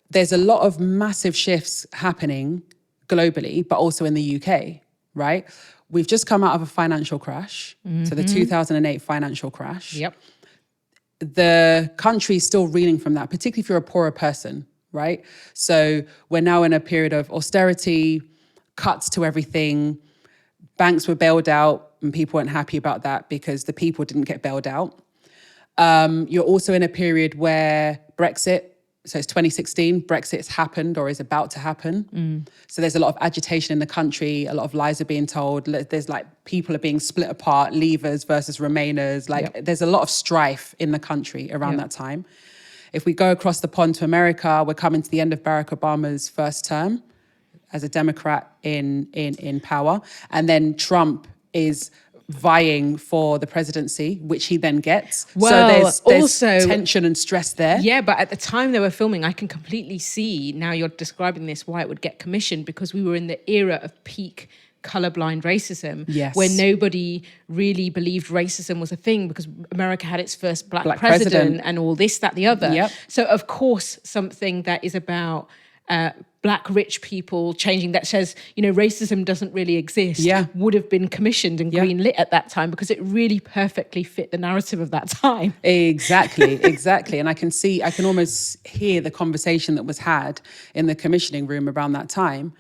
there's a lot of massive shifts happening globally, but also in the UK, right? We've just come out of a financial crash. So the 2008 financial crash. The country is still reeling from that, particularly if you're a poorer person, right? So we're now in a period of austerity, cuts to everything. Banks were bailed out and people weren't happy about that because the people didn't get bailed out. You're also in a period where Brexit, so it's 2016, Brexit's happened or is about to happen. So there's a lot of agitation in the country, a lot of lies are being told. There's like, people are being split apart, leavers versus remainers. Like there's a lot of strife in the country around that time. If we go across the pond to America, we're coming to the end of Barack Obama's first term as a Democrat in power. And then Trump is vying for the presidency, which he then gets. Well, so there's also tension and stress there. Yeah, but at the time they were filming, I can completely see, now you're describing this, why it would get commissioned, because we were in the era of peak colorblind racism, where nobody really believed racism was a thing because America had its first black president and all this, that, the other. So of course, something that is about black rich people changing, that says, you know, racism doesn't really exist, would have been commissioned and greenlit at that time because it really perfectly fit the narrative of that time. Exactly. And I can almost hear the conversation that was had in the commissioning room around that time.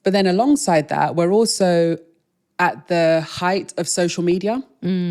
But then alongside that, we're also at the height of social media.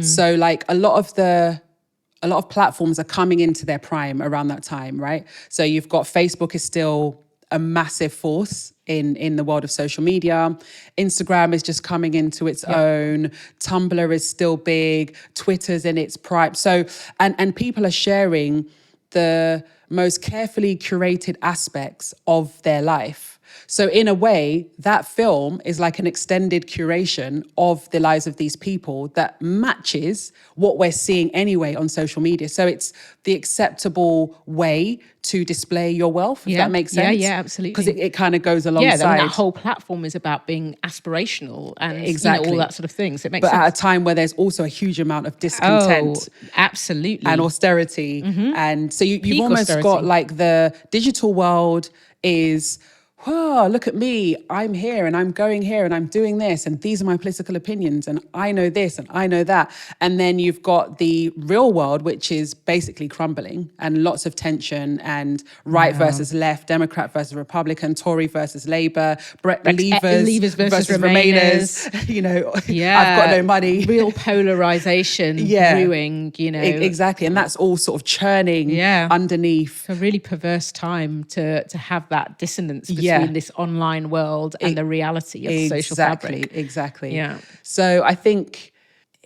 So like a lot of platforms are coming into their prime around that time, right? So you've got Facebook is still a massive force in the world of social media. Instagram is just coming into its own. Tumblr is still big. Twitter's in its prime. So, and people are sharing the most carefully curated aspects of their life. So in a way, that film is like an extended curation of the lives of these people that matches what we're seeing anyway on social media. So it's the acceptable way to display your wealth, if that makes sense. Yeah, absolutely. Because it kind of goes alongside. Yeah, that whole platform is about being aspirational and Exactly. all that sort of thing. So it makes but sense. at a time where there's also a huge amount of discontent. Absolutely. And austerity. And so you've almost austerity. got like the digital world is, whoa, look at me, I'm here and I'm going here and I'm doing this and these are my political opinions and I know this and I know that. And then you've got the real world, which is basically crumbling and lots of tension and right versus left, Democrat versus Republican, Tory versus Labour, Leavers versus Remainers. You know, I've got no money. Real polarization brewing, you know. Exactly. And that's all sort of churning underneath. A really perverse time to have that dissonance between this online world and the reality of the social fabric. Exactly. Yeah. So I think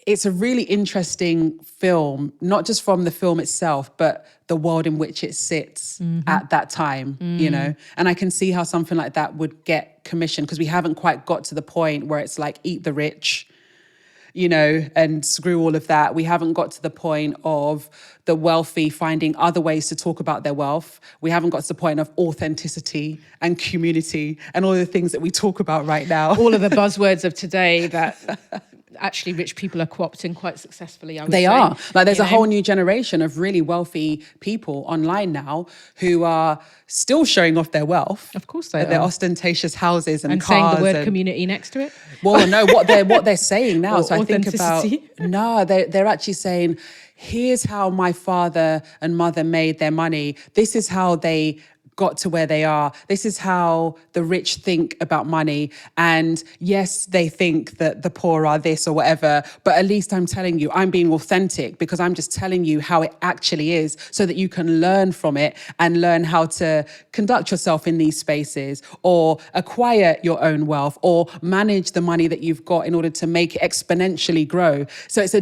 it's a really interesting film, not just from the film itself, but the world in which it sits at that time, you know? And I can see how something like that would get commissioned because we haven't quite got to the point where it's like eat the rich, you know, and screw all of that. We haven't got to the point of the wealthy finding other ways to talk about their wealth. We haven't got to the point of authenticity and community and all the things that we talk about right now. All of the buzzwords of today that actually rich people are co-opting quite successfully, I would say. They are. Like there's a whole new generation of really wealthy people online now who are still showing off their wealth. Of course they are. Their ostentatious houses and cars. And saying the word community next to it. Well, no, what they're saying now. So I think about, authenticity. they're actually saying, here's how my father and mother made their money. This is how they got to where they are. This is how the rich think about money. And yes, they think that the poor are this or whatever, but at least I'm telling you, I'm being authentic because I'm just telling you how it actually is so that you can learn from it and learn how to conduct yourself in these spaces or acquire your own wealth or manage the money that you've got in order to make it exponentially grow. So it's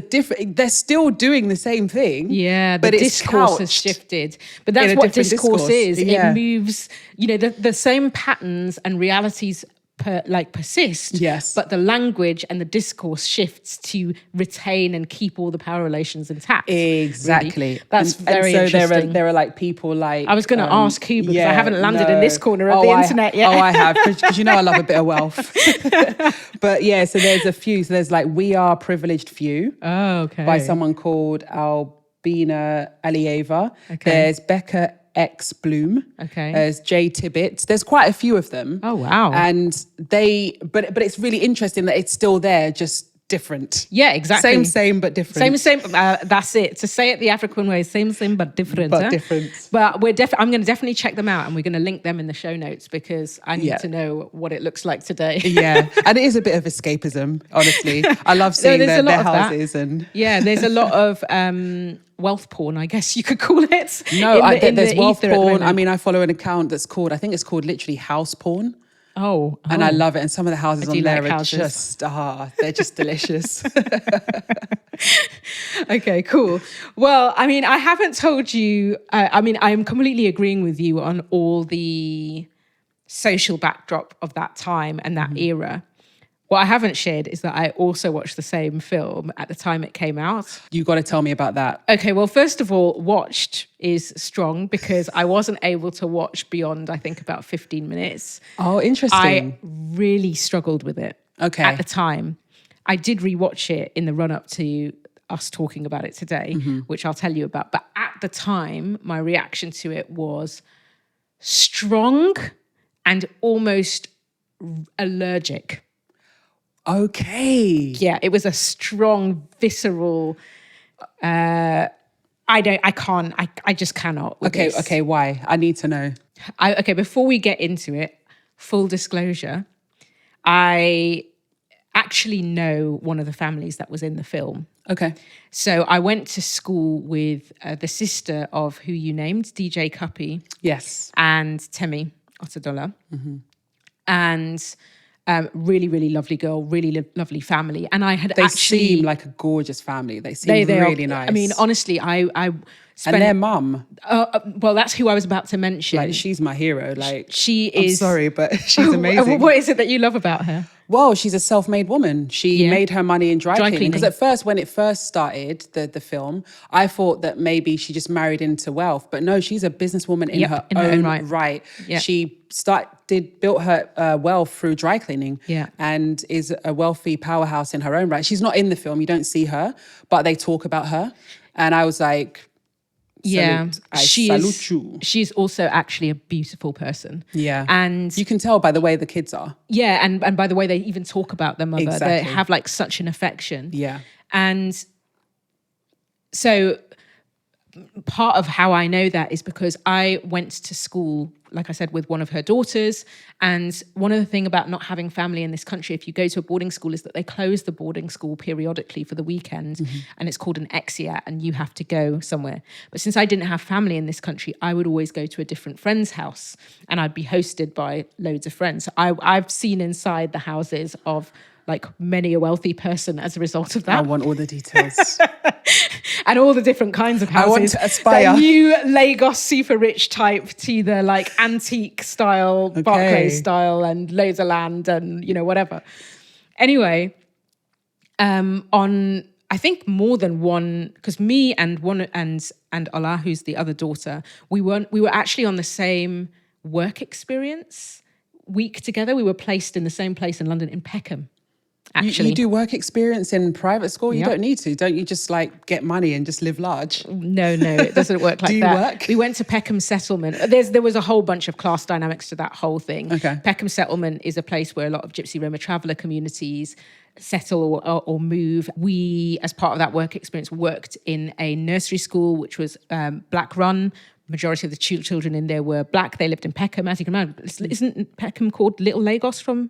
they're still doing the same thing. Yeah, but the discourse has shifted. But that's what discourse is. Yeah. It moves, you know, the same patterns and realities persist. Yes. But the language and the discourse shifts to retain and keep all the power relations intact. Exactly. Really. That's very so interesting. There are like people like... I was going to ask who, because I haven't landed in this corner of the internet yet. Oh, I have, because you know I love a bit of wealth. But yeah, so there's a few. So there's like We Are Privileged Few. Oh, okay. By someone called Albina Alieva. Okay. There's Becca X Bloom. Okay. There's Jay Tibbetts. There's quite a few of them. Oh, wow. And but it's really interesting that it's still there, just different. Yeah, exactly. Same, but different. Same. That's it. To say it the African way, same, but different. But different. But I'm going to definitely check them out, and we're going to link them in the show notes because I need to know what it looks like today. Yeah, and it is a bit of escapism, honestly. I love seeing their houses and there's a lot of wealth porn, I guess you could call it. No, there's wealth porn. I mean, I follow an account that's called, I think it's called literally house porn. Oh. And I love it. And some of the houses on there are just, they're just delicious. Okay, cool. Well, I mean, I haven't told you, I am completely agreeing with you on all the social backdrop of that time and that era. What I haven't shared is that I also watched the same film at the time it came out. You got to tell me about that. Okay, well, first of all, watched is strong because I wasn't able to watch beyond, I think, about 15 minutes. Oh, interesting. I really struggled with it at the time. I did rewatch it in the run-up to us talking about it today, which I'll tell you about. But at the time, my reaction to it was strong and almost allergic. Okay. Yeah, it was a strong, visceral. I just cannot. Okay. Why? I need to know. Before we get into it, full disclosure, I actually know one of the families that was in the film. Okay. So I went to school with the sister of who you named, DJ Cuppy. Yes. And Temi Otadola. And Really, really lovely girl, really lovely family. And I had They actually... seem like a gorgeous family. They seem really nice. I mean, honestly, I spent... And their mum. Well, that's who I was about to mention. Like, she's my hero. Like, she is... I'm sorry, but she's amazing. What is it that you love about her? Well, she's a self-made woman. She made her money in dry cleaning. Because at first, when it first started, the film, I thought that maybe she just married into wealth. But no, she's a businesswoman in her own right. Yep. She built her wealth through dry cleaning, and is a wealthy powerhouse in her own right. She's not in the film. You don't see her, but they talk about her. And I was like... salute you. She's also actually a beautiful person. Yeah. And you can tell by the way the kids are. Yeah, and by the way they even talk about their mother. Exactly. They have like such an affection. Yeah. And so part of how I know that is because I went to school, like I said, with one of her daughters. And one of the things about not having family in this country, if you go to a boarding school, is that they close the boarding school periodically for the weekend. Mm-hmm. And it's called an exeat, and you have to go somewhere. But since I didn't have family in this country, I would always go to a different friend's house, and I'd be hosted by loads of friends. So I've seen inside the houses of like many a wealthy person as a result of that. I want all the details. And all the different kinds of houses. I want to aspire. The new Lagos super rich type to the like antique style, Barclays style, and loads of land and, you know, whatever. Anyway, on I think more than one, because me and Ola, who's the other daughter, we were actually on the same work experience week together. We were placed in the same place in London, in Peckham. Actually, you do work experience in private school? You don't need to. Don't you just like get money and just live large? No, it doesn't work like that. Do you work? We went to Peckham Settlement. There was a whole bunch of class dynamics to that whole thing. Okay. Peckham Settlement is a place where a lot of Gypsy Roma traveller communities settle or move. We, as part of that work experience, worked in a nursery school, which was black run. Majority of the children in there were black. They lived in Peckham. As you can imagine, isn't Peckham called Little Lagos from...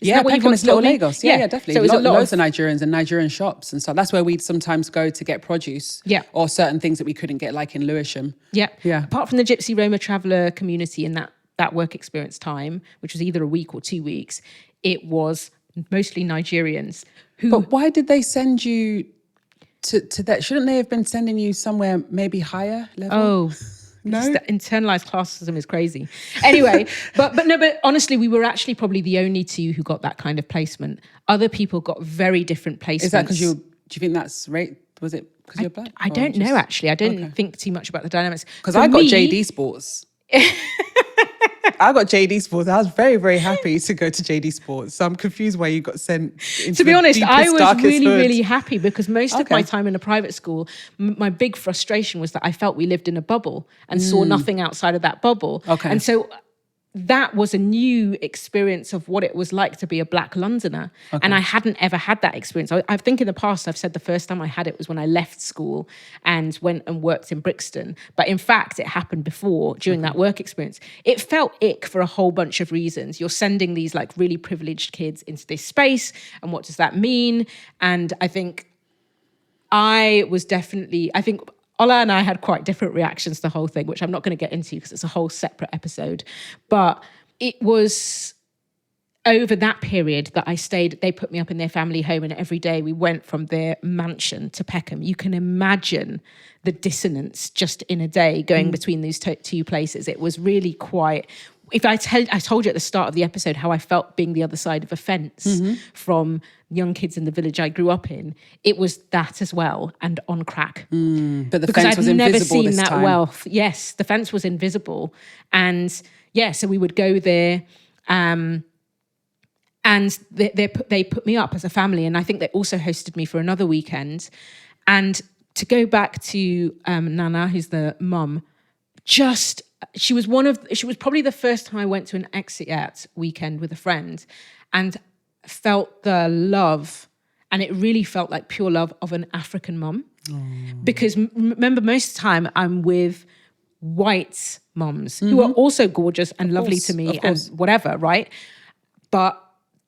Peckham is Little Lagos. Yeah, definitely. So it was loads of Nigerians and Nigerian shops and stuff. That's where we'd sometimes go to get produce. Yeah. Or certain things that we couldn't get, like in Lewisham. Yeah. Yeah. Apart from the Gypsy Roma traveller community in that work experience time, which was either a week or 2 weeks, it was mostly Nigerians who... But why did they send you to that? Shouldn't they have been sending you somewhere maybe higher level? Oh, no. The internalized classism is crazy. Anyway, but honestly, we were actually probably the only two who got that kind of placement. Other people got very different placements. Is that because do you think that's right? Was it because you're black? I don't know, actually. I don't think too much about the dynamics. Because I got JD Sports. I got JD Sports. I was very, very happy to go to JD Sports. So I'm confused why you got sent into To be honest, I was really, hood. really happy because most of my time in a private school, my big frustration was that I felt we lived in a bubble and saw nothing outside of that bubble. Okay. And so that was a new experience of what it was like to be a black Londoner. Okay. And I hadn't ever had that experience. I think in the past, I've said the first time I had it was when I left school and went and worked in Brixton. But in fact, it happened before, during that work experience. It felt ick for a whole bunch of reasons. You're sending these like really privileged kids into this space. And what does that mean? And I think Ola and I had quite different reactions to the whole thing, which I'm not going to get into because it's a whole separate episode. But it was over that period that I stayed. They put me up in their family home, and every day we went from their mansion to Peckham. You can imagine the dissonance just in a day going between these two places. It was really quite... I told you at the start of the episode how I felt being the other side of a fence from young kids in the village I grew up in. It was that as well, and on crack. But the because fence was I'd never invisible seen this that time. wealth. Yes, the fence was invisible, and so we would go there, and they put me up as a family, and I think they also hosted me for another weekend. And to go back to Nana, who's the mum, she was probably the first time I went to an exeat weekend with a friend and felt the love, and it really felt like pure love of an African mum. Because remember, most of the time I'm with white mums who are also gorgeous and lovely to me and whatever, right? But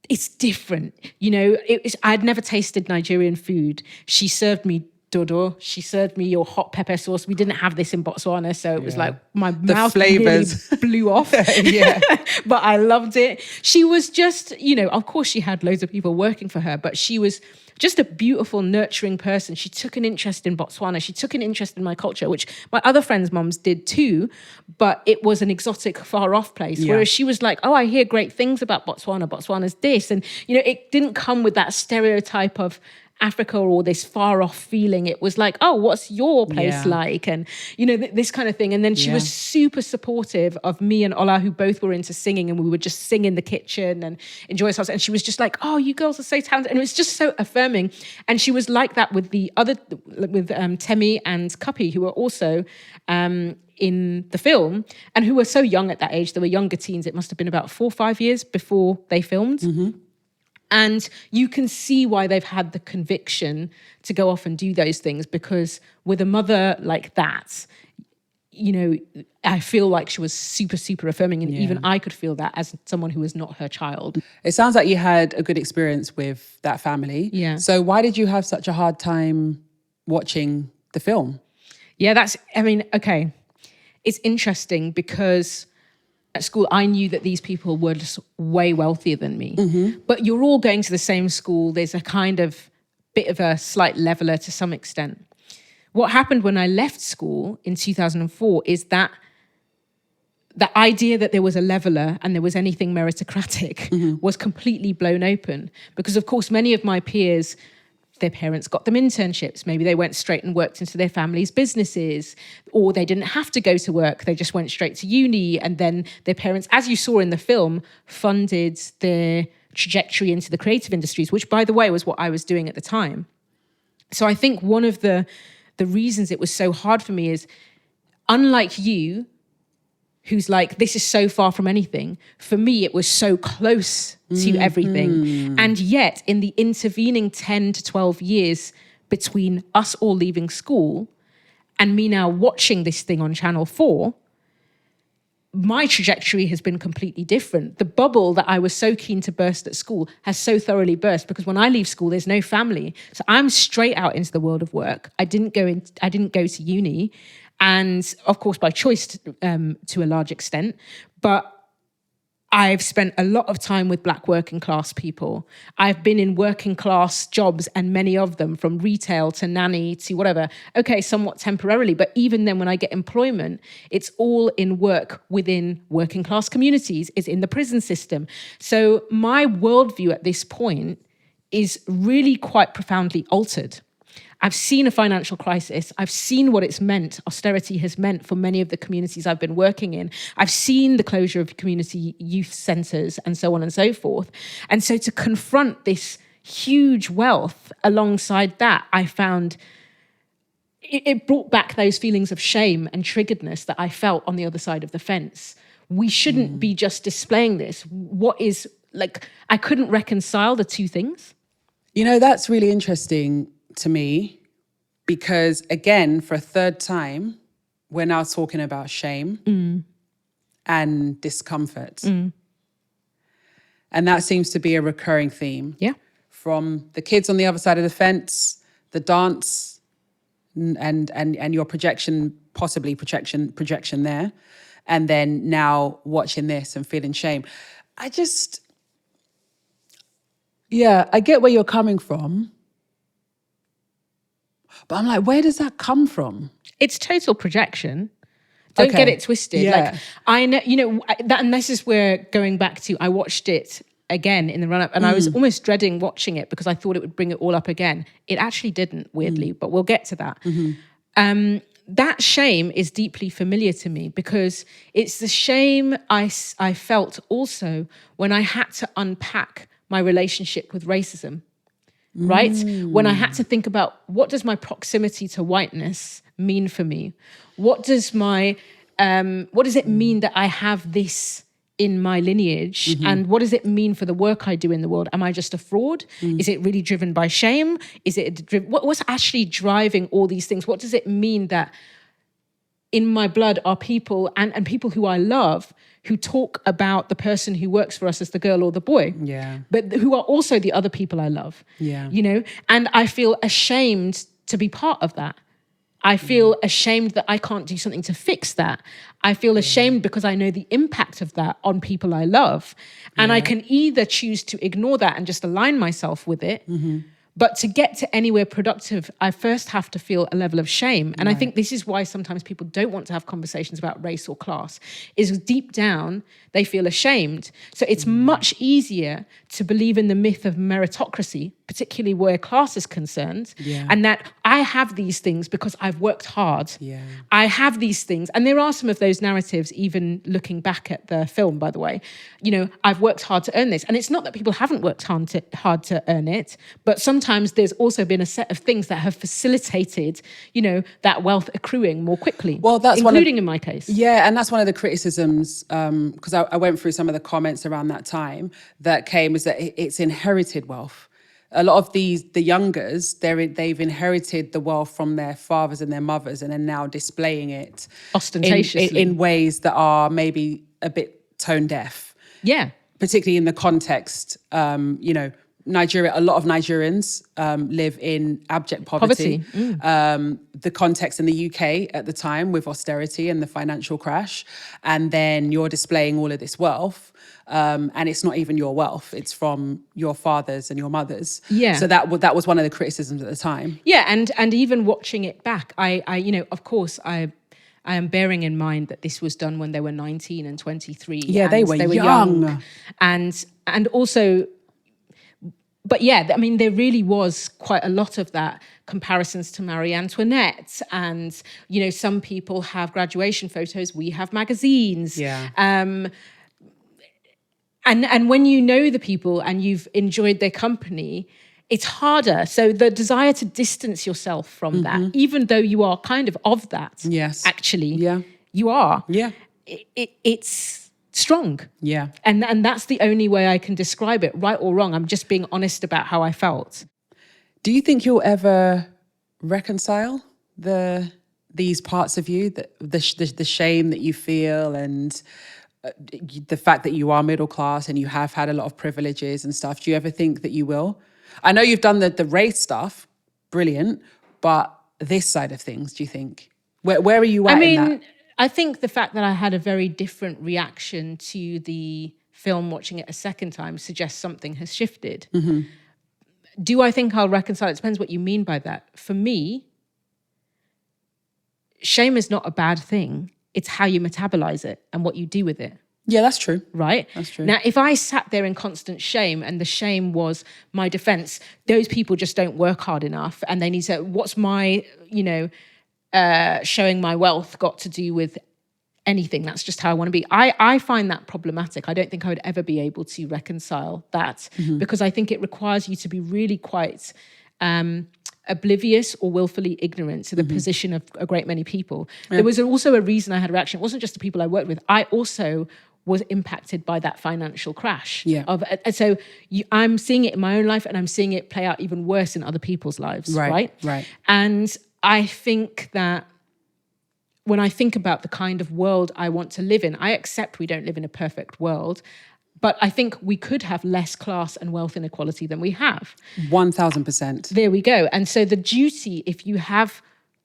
it's different. You know, I'd never tasted Nigerian food. She served me dodo. She served me your hot pepper sauce. We didn't have this in Botswana, so it was like my The mouth flavours. really blew off. Yeah. But I loved it. She was just, of course she had loads of people working for her, but she was just a beautiful, nurturing person. She took an interest in Botswana. She took an interest in my culture, which my other friends' moms did too, but it was an exotic, far-off place. Yeah. Whereas she was like, oh, I hear great things about Botswana. Botswana's this. And, it didn't come with that stereotype of Africa or this far off feeling. It was like, oh, what's your place like? And, this kind of thing. And then she was super supportive of me and Ola, who both were into singing, and we would just sing in the kitchen and enjoy ourselves. And she was just like, oh, you girls are so talented. And it was just so affirming. And she was like that with the other, with Temi and Kapi, who were also in the film and who were so young at that age. They were younger teens. It must have been about 4 or 5 years before they filmed. Mm-hmm. And you can see why they've had the conviction to go off and do those things, because with a mother like that, I feel like she was super, super affirming. And even I could feel that as someone who was not her child. It sounds like you had a good experience with that family. Yeah. So why did you have such a hard time watching the film? Yeah, okay. It's interesting because at school, I knew that these people were just way wealthier than me. Mm-hmm. But you're all going to the same school. There's a kind of bit of a slight leveler to some extent. What happened when I left school in 2004 is that the idea that there was a leveler and there was anything meritocratic was completely blown open. Because, of course, many of my peers, their parents got them internships. Maybe they went straight and worked into their family's businesses, or they didn't have to go to work. They just went straight to uni. And then their parents, as you saw in the film, funded their trajectory into the creative industries, which, by the way, was what I was doing at the time. So I think one of the reasons it was so hard for me is, unlike you, who's like, this is so far from anything, for me, it was so close to everything. And yet, in the intervening 10 to 12 years between us all leaving school and me now watching this thing on Channel 4, my trajectory has been completely different. The bubble that I was so keen to burst at school has so thoroughly burst, because when I leave school, there's no family. So I'm straight out into the world of work. I didn't go to uni. And of course, by choice to a large extent, but I've spent a lot of time with Black working class people. I've been in working class jobs, and many of them, from retail to nanny to whatever, okay, somewhat temporarily. But even then, when I get employment, it's all in work within working class communities. It's in the prison system. So my worldview at this point is really quite profoundly altered. I've seen a financial crisis. I've seen what it's meant, austerity has meant for many of the communities I've been working in. I've seen the closure of community youth centres and so on and so forth. And so to confront this huge wealth alongside that, I found it brought back those feelings of shame and triggeredness that I felt on the other side of the fence. We shouldn't be just displaying this. What is, like, I couldn't reconcile the two things. That's really interesting to me, because again, for a third time, we're now talking about shame and discomfort. And that seems to be a recurring theme. Yeah. From the kids on the other side of the fence, the dance, and your projection there, and then now watching this and feeling shame. I get where you're coming from. But I'm like, where does that come from? It's total projection. Don't get it twisted. Yeah. Like, I know, that, and this is where going back to, I watched it again in the run up, and I was almost dreading watching it because I thought it would bring it all up again. It actually didn't, weirdly, but we'll get to that. That shame is deeply familiar to me, because it's the shame I felt also when I had to unpack my relationship with racism. Right? When I had to think about, what does my proximity to whiteness mean for me? What does it mean that I have this in my lineage? And what does it mean for the work I do in the world? Am I just a fraud? Is it really driven by shame? Is it what's actually driving all these things? What does it mean that in my blood are people and people who I love, who talk about the person who works for us as the girl or the boy, but who are also the other people I love, and I feel ashamed to be part of that. I feel ashamed that I can't do something to fix that. I feel ashamed because I know the impact of that on people I love. And I can either choose to ignore that and just align myself with it. But to get to anywhere productive, I first have to feel a level of shame. And I think this is why sometimes people don't want to have conversations about race or class, is deep down, they feel ashamed. So it's much easier to believe in the myth of meritocracy, particularly where class is concerned, and that I have these things because I've worked hard. I have these things. And there are some of those narratives, even looking back at the film, by the way. You know, I've worked hard to earn this. And it's not that people haven't worked hard to earn it, but sometimes there's also been a set of things that have facilitated, you know, that wealth accruing more quickly. Well, that's including in my case. Yeah, and that's one of the criticisms, because I went through some of the comments around that time that came, is that it's inherited wealth. A lot of the youngers, they've inherited the wealth from their fathers and their mothers, and are now displaying it ostentatiously in ways that are maybe a bit tone deaf. Yeah. Particularly in the context, you know, Nigeria, a lot of Nigerians live in abject poverty. The context in the UK at the time with austerity and the financial crash, and then you're displaying all of this wealth, and it's not even your wealth; it's from your fathers and your mothers. Yeah. So that was one of the criticisms at the time. Yeah, and even watching it back, I you know, of course, I am bearing in mind that this was done when they were 19 and 23. Yeah, and they were young. And also. But yeah, I mean, there really was quite a lot of that, comparisons to Marie Antoinette. And, you know, some people have graduation photos, we have magazines. Yeah. And when you know the people and you've enjoyed their company, it's harder. So the desire to distance yourself from that, even though you are kind of that, actually, you are. Yeah. It's strong. Yeah. And that's the only way I can describe it, right or wrong. I'm just being honest about how I felt. Do you think you'll ever reconcile these parts of you, the shame that you feel, and the fact that you are middle class and you have had a lot of privileges and stuff? Do you ever think that you will? I know you've done the race stuff, brilliant, but this side of things, do you think? Where are you at in that? I think the fact that I had a very different reaction to the film watching it a second time suggests something has shifted. Do I think I'll reconcile? It depends what you mean by that. For me, shame is not a bad thing. It's how you metabolize it and what you do with it. Yeah, that's true. Right? That's true. Now, if I sat there in constant shame and the shame was my defense, those people just don't work hard enough and they need to, what's my, you know, showing my wealth got to do with anything? That's just how I want to be. I find that problematic. I don't think I would ever be able to reconcile that because I think it requires you to be really quite oblivious or willfully ignorant to the position of a great many people. There was also a reason I had a reaction. It wasn't just the people I worked with. I also was impacted by that financial crash. So I'm seeing it in my own life and I'm seeing it play out even worse in other people's lives. Right. And I think that when I think about the kind of world I want to live in, I accept we don't live in a perfect world, but I think we could have less class and wealth inequality than we have. 1000%. There we go. And so the duty, if you have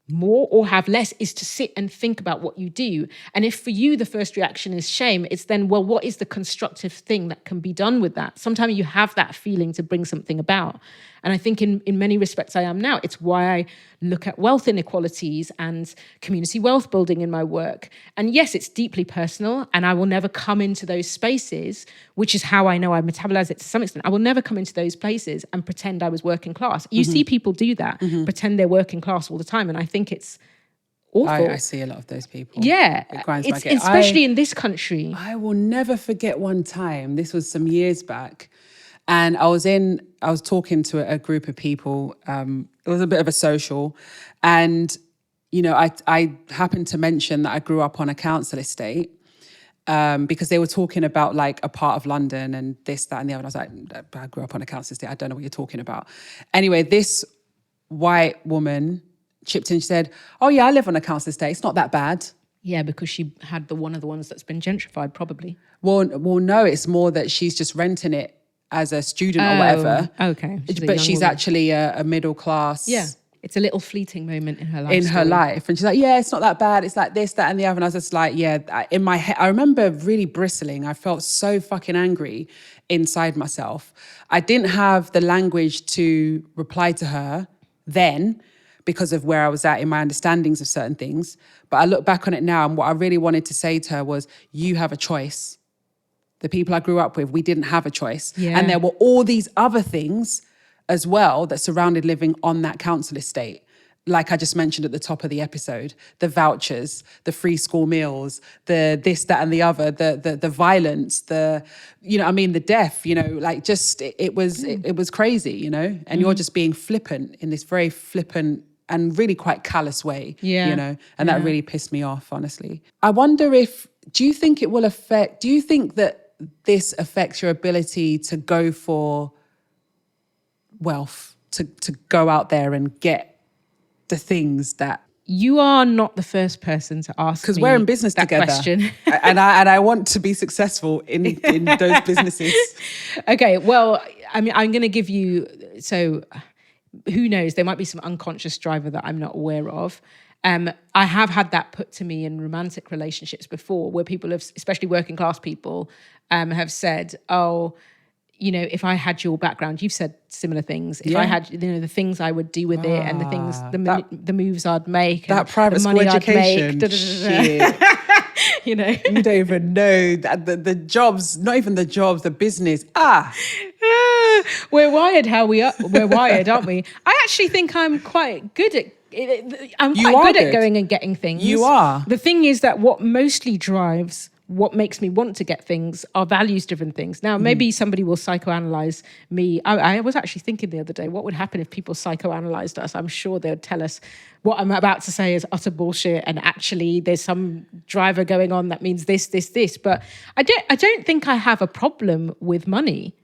more or have less, is to sit and think about what you do. And if for you the first reaction is shame, it's then, well, what is the constructive thing that can be done with that? Sometimes you have that feeling to bring something about. And I think in many respects I am now. It's why I look at wealth inequalities and community wealth building in my work. And yes, it's deeply personal and I will never come into those spaces, which is how I know I metabolize it to some extent. I will never come into those places and pretend I was working class. You see people do that, pretend they're working class all the time. And I think it's awful. I see a lot of those people. Yeah, it grinds my gear. Especially in this country. I will never forget one time, this was some years back, and I was talking to a group of people. It was a bit of a social, and you know, I happened to mention that I grew up on a council estate because they were talking about like a part of London and this, that, and the other. And I was like, I grew up on a council estate. I don't know what you're talking about. Anyway, this white woman chipped in. She said, "Oh yeah, I live on a council estate. It's not that bad." Yeah, because she had one of the ones that's been gentrified, probably. Well, no, it's more that she's just renting it as a student or whatever. Okay. She's actually a middle class It's a little fleeting moment in her life. in her life. And she's like, yeah, it's not that bad. It's like this, that, and the other. And I was just like, yeah, in my head, I remember really bristling. I felt so fucking angry inside myself. I didn't have the language to reply to her then because of where I was at in my understandings of certain things. But I look back on it now, and what I really wanted to say to her was, you have a choice. The people I grew up with, we didn't have a choice. Yeah. And there were all these other things as well that surrounded living on that council estate. Like I just mentioned at the top of the episode, the vouchers, the free school meals, the this, that, and the other, the violence, the death, like just, it was crazy, and you're just being flippant in this very flippant and really quite callous way, and that really pissed me off, honestly. I wonder do you think that this affects your ability to go for wealth, to go out there and get the things that... You are not the first person to ask me, because we're in business that together, question. and I want to be successful in those businesses. Okay, well, I mean, I'm going to give you... So, who knows? There might be some unconscious driver that I'm not aware of. I have had that put to me in romantic relationships before, where people have, especially working class people, have said, "Oh, if I had your background," you've said similar things. If I had, the things I would do with it, and the things, the moves I'd make, that and private the school money education, I'd make, shit. you don't even know that the jobs, not even the jobs, the business. We're wired how we are. We're wired, aren't we? I actually think I'm quite good at. I'm quite good at going and getting things. You are. The thing is that what mostly drives what makes me want to get things are values-driven things. Now, maybe somebody will psychoanalyze me. I was actually thinking the other day, what would happen if people psychoanalyzed us? I'm sure they'd tell us what I'm about to say is utter bullshit, and actually there's some driver going on that means this. But I don't think I have a problem with money.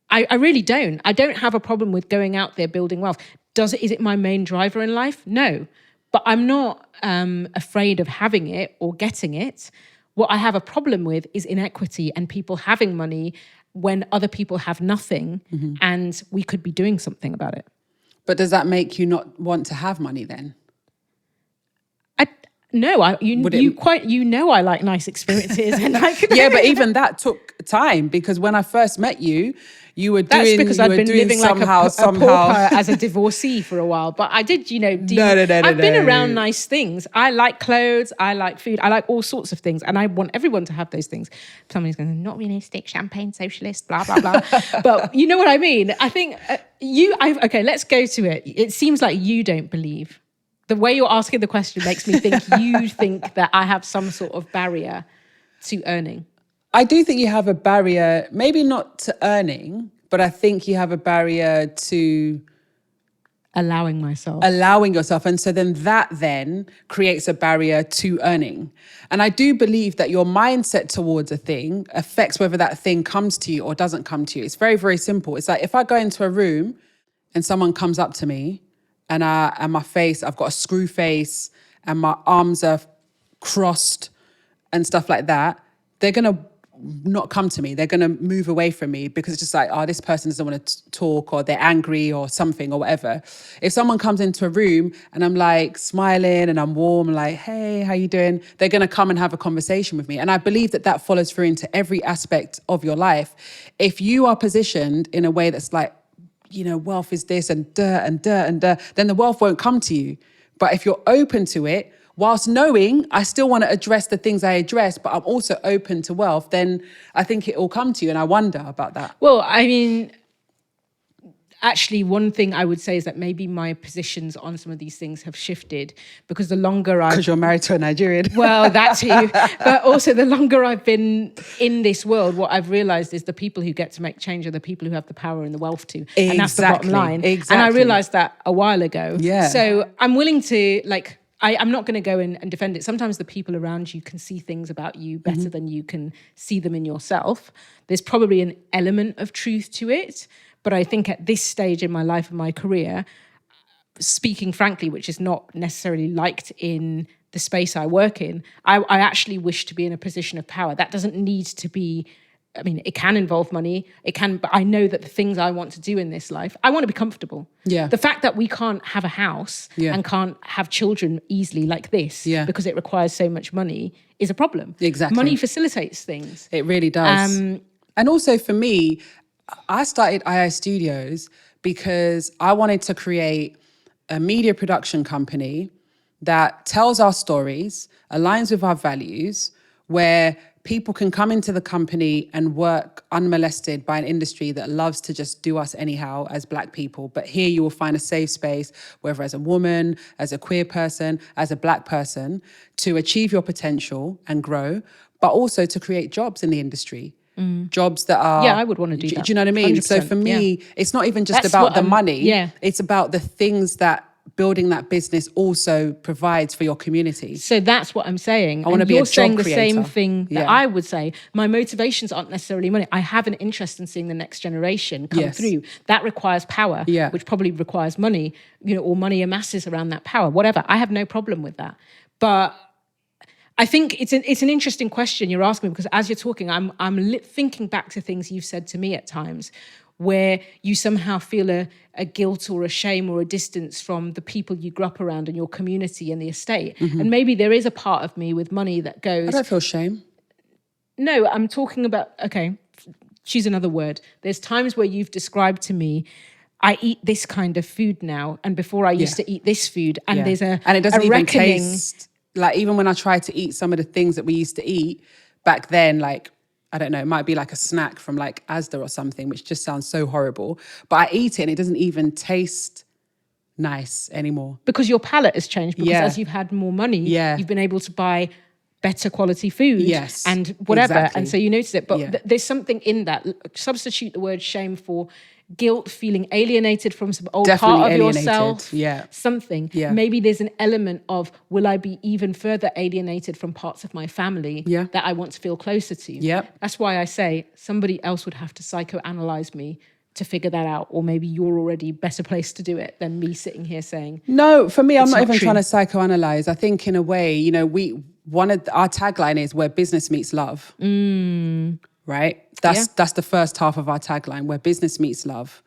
I really don't. I don't have a problem with going out there building wealth. Is it my main driver in life? No. But I'm not afraid of having it or getting it. What I have a problem with is inequity and people having money when other people have nothing, and we could be doing something about it. But does that make you not want to have money then? I like nice experiences. And yeah, but even that took time, because when I first met you, you were doing... That's because I've been living somehow, like a pauper as a divorcee for a while. But I did, I've been around nice things. I like clothes, I like food, I like all sorts of things. And I want everyone to have those things. Somebody's going, not realistic, champagne socialist, blah, blah, blah. But you know what I mean? I think okay, let's go to it. It seems like you don't believe. The way you're asking the question makes me think you think that I have some sort of barrier to earning. I do think you have a barrier, maybe not to earning, but I think you have a barrier to... Allowing yourself. And so that creates a barrier to earning. And I do believe that your mindset towards a thing affects whether that thing comes to you or doesn't come to you. It's very, very simple. It's like if I go into a room and someone comes up to me and my face, I've got a screw face and my arms are crossed and stuff like that, they're going to not come to me. They're going to move away from me because it's just like, oh, this person doesn't want to talk, or they're angry or something or whatever. If someone comes into a room and I'm like smiling and I'm warm, like, hey, how you doing? They're going to come and have a conversation with me. And I believe that follows through into every aspect of your life. If you are positioned in a way that's like, wealth is this and then the wealth won't come to you. But if you're open to it, whilst knowing I still want to address the things I address, but I'm also open to wealth, then I think it will come to you. And I wonder about that. Well, I mean, actually, one thing I would say is that maybe my positions on some of these things have shifted, because the longer Because you're married to a Nigerian. Well, that too. But also the longer I've been in this world, what I've realised is the people who get to make change are the people who have the power and the wealth to. Exactly. And that's the bottom line. Exactly. And I realised that a while ago. Yeah. So I'm willing to, I'm not going to go and defend it. Sometimes the people around you can see things about you better than you can see them in yourself. There's probably an element of truth to it. But I think at this stage in my life and my career, speaking frankly, which is not necessarily liked in the space I work in, I actually wish to be in a position of power. That doesn't need to be I mean, it can involve money. It can, but I know that the things I want to do in this life, I want to be comfortable. Yeah. The fact that we can't have a house and can't have children easily like this because it requires so much money is a problem. Exactly. Money facilitates things. It really does. And also for me, I started II Studios because I wanted to create a media production company that tells our stories, aligns with our values, where people can come into the company and work unmolested by an industry that loves to just do us anyhow as Black people. But here you will find a safe space, whether as a woman, as a queer person, as a Black person, to achieve your potential and grow, but also to create jobs in the industry. Jobs that are... Yeah, I would want to do that. Do you know what I mean? So for me, it's not even just about the money. Yeah. It's about the things that building that business also provides for your community. So that's what I'm saying. I want to be a job saying the creator. same thing that I would say. My motivations aren't necessarily money. I have an interest in seeing the next generation come through. That requires power, which probably requires money, or money amasses around that power, whatever. I have no problem with that. But I think it's an interesting question you're asking me, because as you're talking, I'm thinking back to things you've said to me at times where you somehow feel a guilt or a shame or a distance from the people you grew up around and your community and the estate. And maybe there is a part of me with money that goes... I don't feel shame. No, I'm talking about, okay, choose another word. There's times where you've described to me, I eat this kind of food now, and before I used to eat this food, and there's and it doesn't even reckoning. taste... Like, even when I try to eat some of the things that we used to eat back then, like, I don't know, it might be like a snack from like Asda or something, which just sounds so horrible. But I eat it and it doesn't even taste nice anymore. Because your palate has changed, because as you've had more money, you've been able to buy better quality food and whatever. Exactly. And so you notice it. But there's something in that. Substitute the word shame for guilt, feeling alienated from some old part of yourself. Something. Maybe there's an element of, will I be even further alienated from parts of my family that I want to feel closer to? That's why I say somebody else would have to psychoanalyze me to figure that out, or maybe you're already better placed to do it than me sitting here saying. No, for me, I'm not even trying to psychoanalyze. I think in a way, our tagline is where business meets love. Right? That's the first half of our tagline, where business meets love.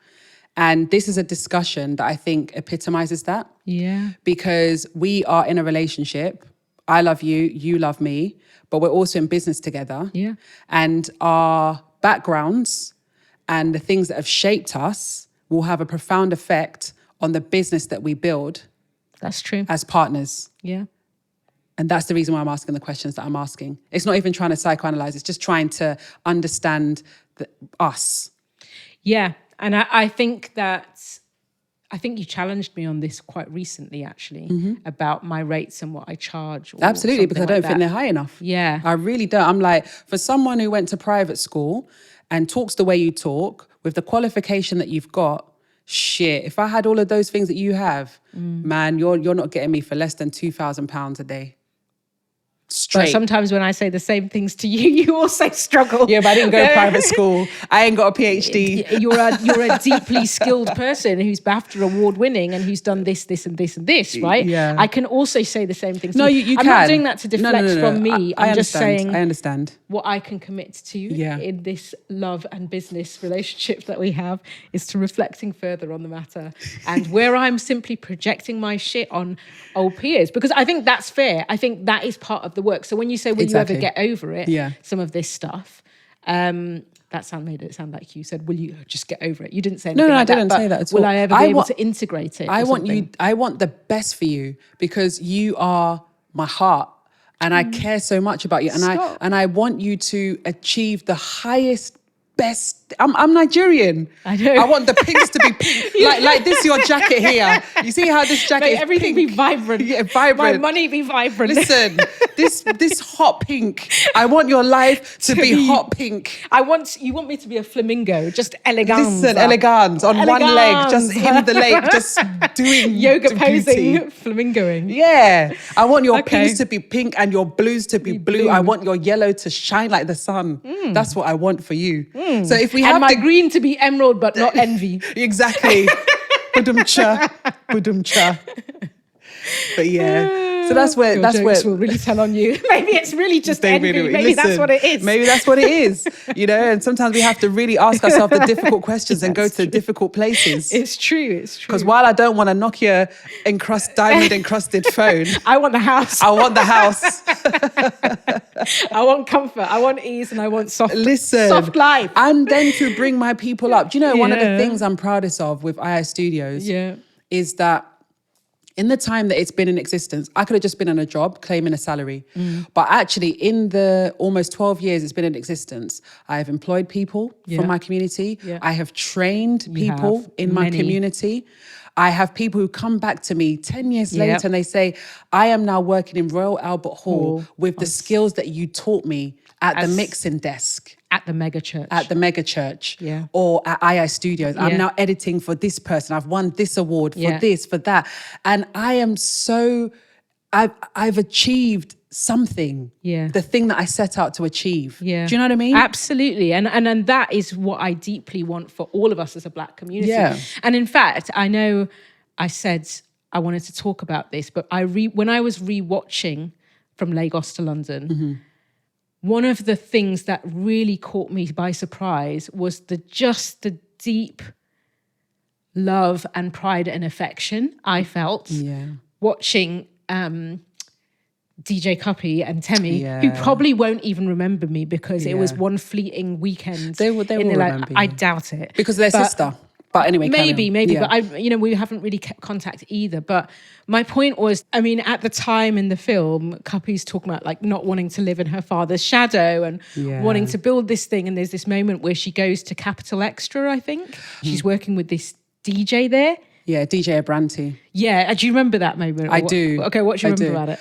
And this is a discussion that I think epitomizes that. Yeah. Because we are in a relationship. I love you, you love me, but we're also in business together. Yeah. And our backgrounds and the things that have shaped us will have a profound effect on the business that we build. That's true. As partners. Yeah. And that's the reason why I'm asking the questions that I'm asking. It's not even trying to psychoanalyze. It's just trying to understand us. Yeah. And I think you challenged me on this quite recently, actually, about my rates and what I charge. Absolutely, because I don't think they're high enough. Yeah. I really don't. I'm like, for someone who went to private school and talks the way you talk, with the qualification that you've got, shit, if I had all of those things that you have, man, you're not getting me for less than £2,000 a day. Straight. But sometimes when I say the same things to you, you also struggle. Yeah, but I didn't go to private school. I ain't got a PhD. You're a deeply skilled person who's BAFTA award winning and who's done this, this, and this, and this, right? Yeah. I can also say the same things. No, you can. I'm not doing that to deflect from me. I'm just saying. I understand. What I can commit to in this love and business relationship that we have is to reflecting further on the matter, and where I'm simply projecting my shit on old peers, because I think that's fair. I think that is part of the work. So when you say, will you ever get over it? Yeah. Some of this stuff, that made it sound like you said, will you just get over it? You didn't say anything like that. No, I didn't say that at all. Will I ever be able to integrate it? I want the best for you, because you are my heart and I care so much about you. And I want you to achieve the highest, best. I'm Nigerian. I know. I want the pinks to be pink. like this, your jacket here. You see how this jacket is everything pink? Be vibrant. Yeah, vibrant. My money be vibrant. Listen, this hot pink. I want your life to be hot pink. You want me to be a flamingo, just elegance. Listen, elegance on one leg, just in the lake, just doing yoga posing, beauty. Flamingoing. Yeah, I want your pinks to be pink and your blues to be blue. I want your yellow to shine like the sun. That's what I want for you. So if we have my green to be emerald, but not envy. Exactly. Budum-cha. But yeah. So that's where Your that's jokes where will really tell on you. Maybe it's really just They envy. really- Maybe that's listen, what it is. Maybe that's what it is, you know. And sometimes we have to really ask ourselves the difficult questions and go That's to true. difficult places. It's true. It's true. Because while I don't want a Nokia diamond encrusted phone, I want the house. I want the house. I want comfort. I want ease, and I want soft life. And then to bring my people up. Do you know, one of the Yeah. things I'm proudest of with II Studios Yeah. is that in the time that it's been in existence, I could have just been on a job claiming a salary. But actually, in the almost 12 years it's been in existence, I have employed people Yeah. from my community. Yeah. I have trained people have. in my Many. community. I have people who come back to me 10 years later Yep. and they say, I am now working in Royal Albert Hall Hall. with the skills that you taught me at the As- mixing desk. At the mega church. At the mega church, Yeah. or at II Studios. I'm Yeah. now editing for this person. I've won this award for Yeah. this, for that. And I am I've achieved something. Yeah. The thing that I set out to achieve. Yeah. Do you know what I mean? Absolutely. And that is what I deeply want for all of us as a Black community. Yeah. And in fact, I know I said I wanted to talk about this, but when I was rewatching From Lagos to London, Mm-hmm. one of the things that really caught me by surprise was the deep love and pride and affection I felt watching DJ Cuppy and Temi, who Yeah. probably won't even remember me because it was Yeah. one fleeting weekend. They will in their remember life. I you. doubt it. Because of their But- sister. But anyway, carry Maybe, on. Yeah. but we haven't really kept contact either. But my point was, I mean, at the time in the film, Cuppy's talking about like not wanting to live in her father's shadow and Yeah. wanting to build this thing. And there's this moment where she goes to Capital Extra, I think. She's working with this DJ there. Yeah, DJ Abranti. Yeah, do you remember that moment? I do. Okay, what do you I remember do. about it?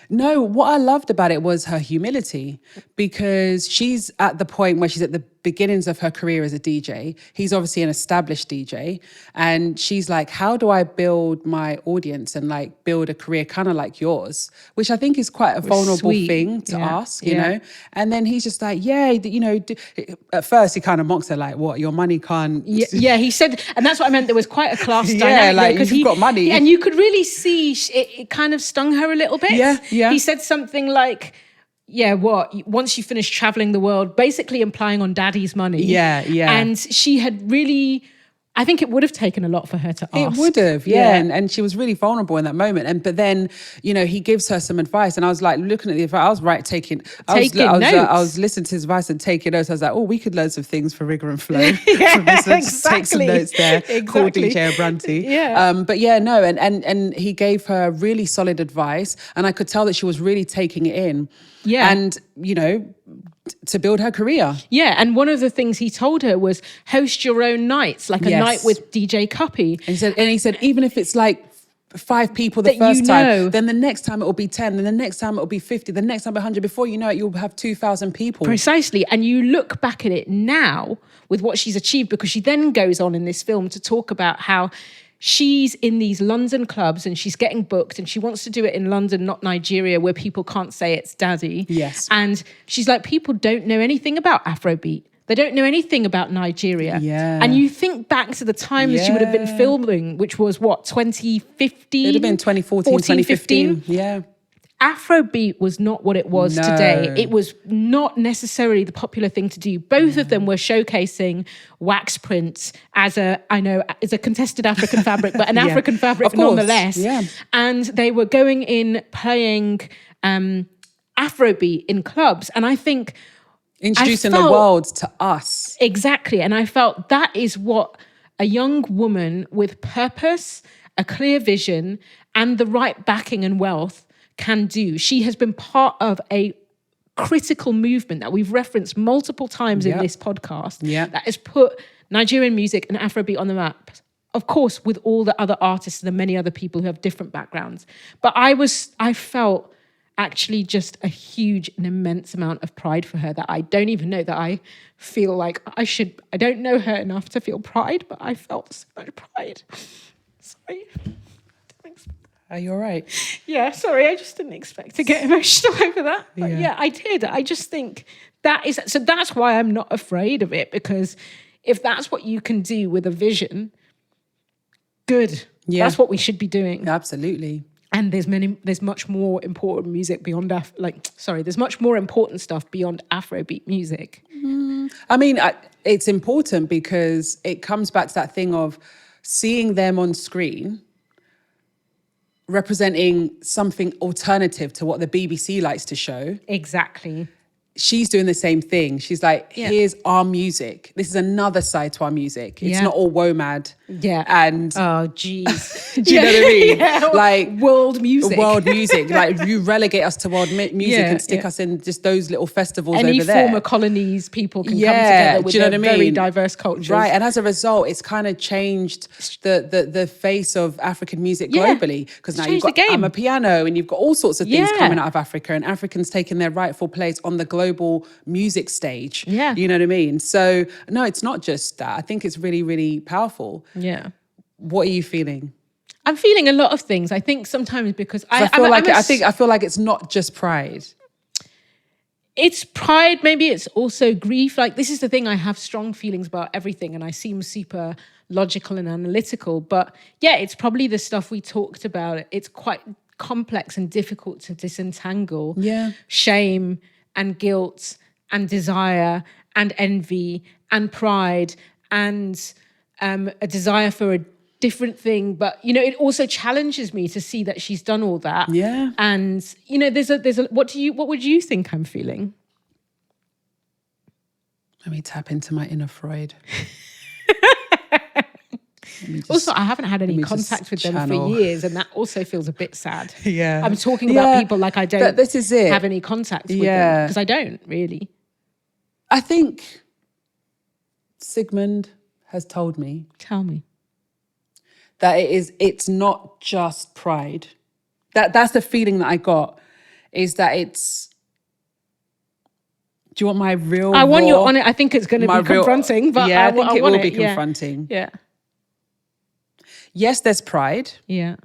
No, what I loved about it was her humility, because she's at the point where she's at the beginnings of her career as a DJ. He's obviously an established DJ. And she's like, how do I build my audience and like build a career kind of like yours? Which I think is quite a vulnerable sweet. thing to Yeah. ask, you Yeah. know? And then he's just like, yeah, you know, at first he kind of mocks her like, what, your money can't... Yeah, he said, and that's what I meant. There was quite a class Yeah, dynamic like, there, 'cause you've got money. and you could really see it kind of stung her a little bit. Yeah, yeah. He said something like, "Yeah, what? Once you finish traveling the world," basically implying on Daddy's money. Yeah, yeah. And she had really. I think it would have taken a lot for her to ask. It would have, yeah. And she was really vulnerable in that moment. But then, you know, he gives her some advice. And I was like, looking at the advice, I was taking notes. I was listening to his advice and taking notes. I was like, oh, we could learn some things for Rigour and Flow. Yeah, from this. Let's take some exactly. notes there. Call Exactly. DJ Abranti. Yeah. But yeah, no. And he gave her really solid advice. And I could tell that she was really taking it in. Yeah. And, you know, to build her career. Yeah, and one of the things he told her was host your own nights, like a Yes. night with DJ Cuppy. And he said, even if it's like 5 people the That you first time, know. then the next time it will be 10, then the next time it will be 50, the next time 100. Before you know it, you'll have 2,000 people. Precisely. And you look back at it now with what she's achieved, because she then goes on in this film to talk about how she's in these London clubs and she's getting booked and she wants to do it in London, not Nigeria, where people can't say it's daddy. Yes. And she's like, people don't know anything about Afrobeat. They don't know anything about Nigeria. Yeah. And you think back to the time that she would have been Yeah. filming, which was what, 2015? It would have been 2014, 2015. Yeah. Afrobeat was not what it was No. today. It was not necessarily the popular thing to do. Both of them were showcasing wax prints as a contested African fabric, but an Yeah. African fabric Of course, nonetheless. yeah. And they were going in playing Afrobeat in clubs. And I think Introducing I the felt- world to us. Exactly. And I felt that is what a young woman with purpose, a clear vision, and the right backing and wealth can do. She has been part of a critical movement that we've referenced multiple times in Yep. this podcast Yep. that has put Nigerian music and Afrobeat on the map. Of course, with all the other artists and the many other people who have different backgrounds. But I felt actually just a huge and immense amount of pride for her that I don't even know that I feel like I don't know her enough to feel pride, but I felt so much pride. Sorry. Are you all right? Yeah, sorry, I just didn't expect to get emotional over that. But yeah, I did. I just think that's why I'm not afraid of it, because if that's what you can do with a vision, good. Yeah. That's what we should be doing. Absolutely. And there's much more important music beyond there's much more important stuff beyond Afrobeat music. I mean, it's important because it comes back to that thing of seeing them on screen representing something alternative to what the BBC likes to show. Exactly. She's doing the same thing. She's like, here's our music. This is another side to our music. It's not all WOMAD. Yeah. And oh, geez. do you know what I mean? Yeah. Like world music. World music. Like you relegate us to world music and stick us in just those little festivals Any over there. former colonies, people can come together with their very diverse cultures. Right. And as a result, it's kind of changed the face of African music globally. Because now you've got Amapiano and you've got all sorts of things coming out of Africa, and Africans taking their rightful place on the global music stage. Yeah. You know what I mean? So no, it's not just that. I think it's really, really powerful. Yeah. What are you feeling? I'm feeling a lot of things. I think sometimes because I feel like it's not just pride. It's pride, maybe it's also grief. Like, this is the thing, I have strong feelings about everything and I seem super logical and analytical. But yeah, it's probably the stuff we talked about. It's quite complex and difficult to disentangle. Yeah. Shame and guilt and desire and envy and pride and a desire for a different thing. But, you know, it also challenges me to see that she's done all that. Yeah. And, you know, there's a what would you think I'm feeling? Let me tap into my inner Freud. Also, I haven't had any contact with them for years, and that also feels a bit sad. Yeah. I'm talking about people like I don't this is it. have any contact with them, because I don't really. I think Sigmund has told me. Tell me. That it's not just pride. That's the feeling that I got, is that it's... Do you want my real... I want you on it. I think it's going to be confronting, but yeah, I think it will be yeah. confronting. Yeah. Yes, there's pride. Yeah.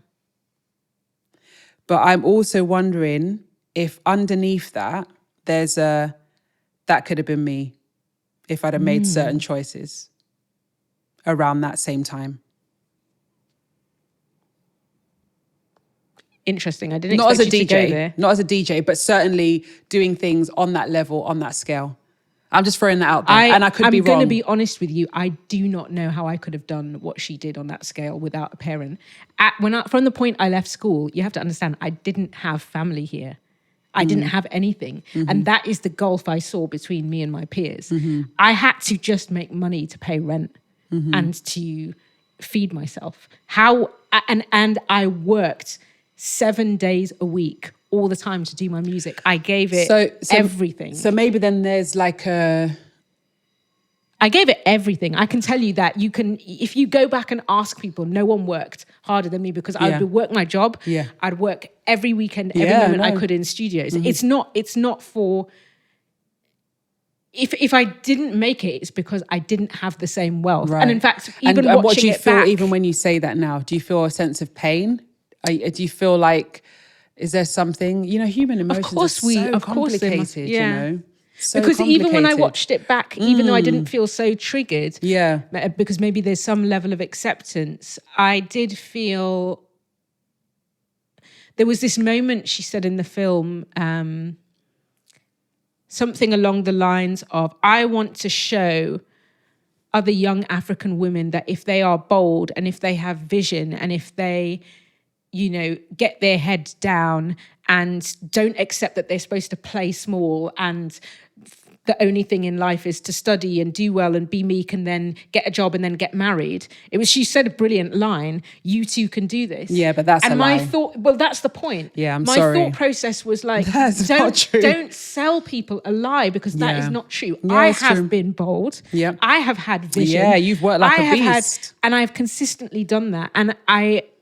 But I'm also wondering if underneath that, there's that could have been me if I'd have made certain choices around that same time. Interesting. I didn't expect you to go there. Not as a DJ, but certainly doing things on that level, on that scale. I'm just throwing that out there, and I could be wrong. I'm going to be honest with you. I do not know how I could have done what she did on that scale without a parent. From the point I left school, you have to understand, I didn't have family here. I didn't have anything. And that is the gulf I saw between me and my peers. I had to just make money to pay rent and to feed myself. And I worked 7 days a week, all the time, to do my music. I gave it everything. So maybe then there's like I gave it everything. I can tell you that if you go back and ask people, no one worked harder than me, because I would work my job. Yeah. I'd work every weekend, every moment I could in studios. It's not for... If I didn't make it, it's because I didn't have the same wealth. Right. And in fact, even and what do you feel back, even when you say that now? Do you feel a sense of pain? Do you feel like, is there something, you know, human emotions are so complicated, you know? So because even when I watched it back, even though I didn't feel so triggered, because maybe there's some level of acceptance, I did feel... There was this moment, she said in the film, something along the lines of, I want to show other young African women that if they are bold and if they have vision and if they, you know, get their head down and don't accept that they're supposed to play small and the only thing in life is to study and do well and be meek and then get a job and then get married. She said a brilliant line, you too can do this. Yeah, but that's a lie. And my thought, well, that's the point. Yeah, I'm sorry. My thought process was like, not true. Don't sell people a lie, because that is not true. Yeah, I have been bold. Yeah. I have had vision. Yeah, you've worked like a beast. And I've consistently done that. And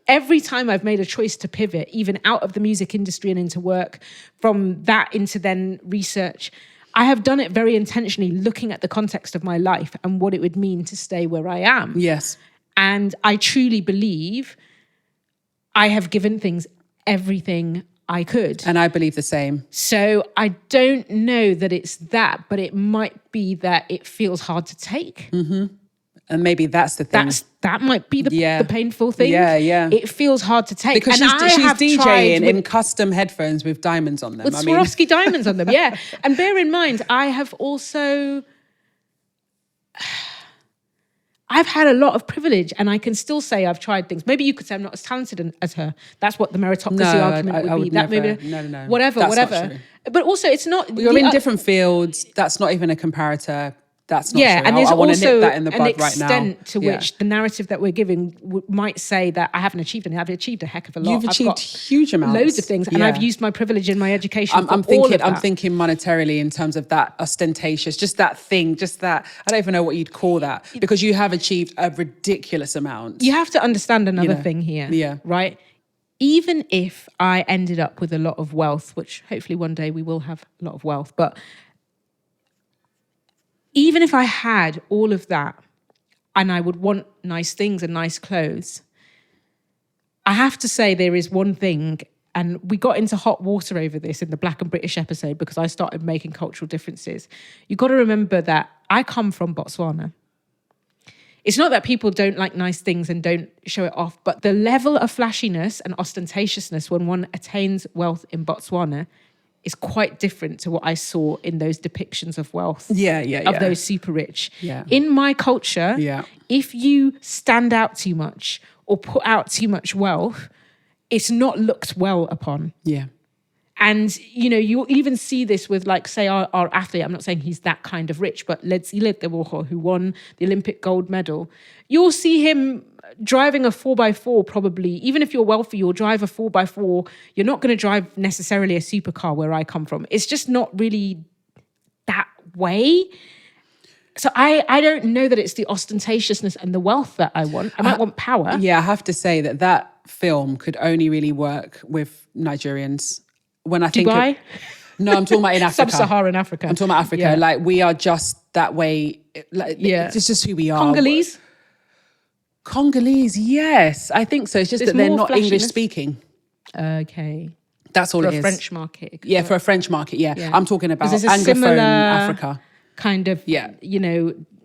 every time I've made a choice to pivot, even out of the music industry and into work, from that into then research, I have done it very intentionally, looking at the context of my life and what it would mean to stay where I am. Yes. And I truly believe I have given things everything I could. And I believe the same. So I don't know that it's that, but it might be that it feels hard to take. And maybe that's the thing. That might be the painful thing. Yeah. It feels hard to take. Because and she's have DJing in custom headphones with diamonds on them. with Swarovski diamonds on them, yeah. And bear in mind, I've had a lot of privilege, and I can still say I've tried things. Maybe you could say I'm not as talented as her. That's what the meritocracy argument would be. No. Whatever. Not true. But also, it's not. You're in different fields. That's not even a comparator. That's not true. And there's I want to also nip that in the bud an right now. extent to which the narrative that we're giving might say that I haven't achieved anything. I've achieved a heck of a lot. You've achieved huge amounts. Loads of things. And I've used my privilege in my education I'm all of that. I'm thinking monetarily in terms of that ostentatious, just that thing, just that, I don't even know what you'd call that, because you have achieved a ridiculous amount. You have to understand another thing here. Yeah. Right? Even if I ended up with a lot of wealth, which hopefully one day we will have a lot of wealth, but even if I had all of that and I would want nice things and nice clothes, I have to say there is one thing, and we got into hot water over this in the Black and British episode because I started making cultural differences. You've got to remember that I come from Botswana. It's not that people don't like nice things and don't show it off, but the level of flashiness and ostentatiousness when one attains wealth in Botswana is quite different to what I saw in those depictions of wealth. Of those super rich. Yeah. In my culture, if you stand out too much or put out too much wealth, it's not looked well upon. Yeah. And, you even see this with, like, say, our athlete. I'm not saying he's that kind of rich, but Rigour, who won the Olympic gold medal, you'll see him driving a 4x4 probably. Even if you're wealthy, you'll drive a 4x4. You're not going to drive necessarily a supercar where I come from. It's just not really that way. So I don't know that it's the ostentatiousness and the wealth that I want. I might want power. Yeah, I have to say that film could only really work with Nigerians. When I think Dubai? No, I'm talking about in Africa. Sub-Saharan Africa. I'm talking about Africa. Yeah. Like, we are just that way. Like, it's just who we are. Congolese, yes. I think so. It's just that they're not English speaking. Okay. That's all for it is. For a French market. Yeah, for a French market, yeah. I'm talking about Anglophone Africa. Kind of,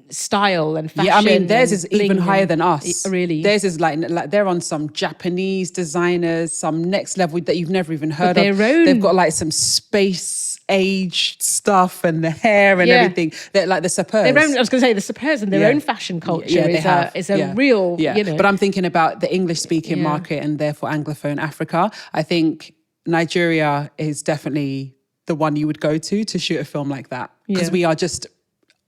style and fashion. Yeah, I mean, theirs is even higher than us. Really? Theirs is like they're on some Japanese designers, some next level that you've never even heard of. They've got like some space age stuff and the hair and everything. They're like the Sapeurs. I was going to say the Sapeurs and their own fashion culture is a real, But I'm thinking about the English-speaking market and therefore Anglophone Africa. I think Nigeria is definitely the one you would go to shoot a film like that, because we are just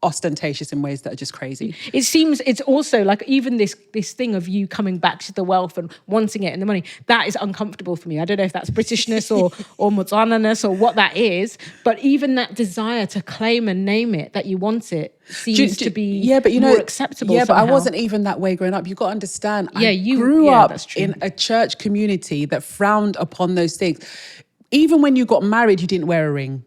ostentatious in ways that are just crazy. It seems it's also like even this thing of you coming back to the wealth and wanting it and the money, that is uncomfortable for me. I don't know if that's Britishness or Botswana-ness or what that is, but even that desire to claim and name it, that you want it, seems to be more acceptable somehow. But I wasn't even that way growing up. You've got to understand, I grew up in a church community that frowned upon those things. Even when you got married, you didn't wear a ring.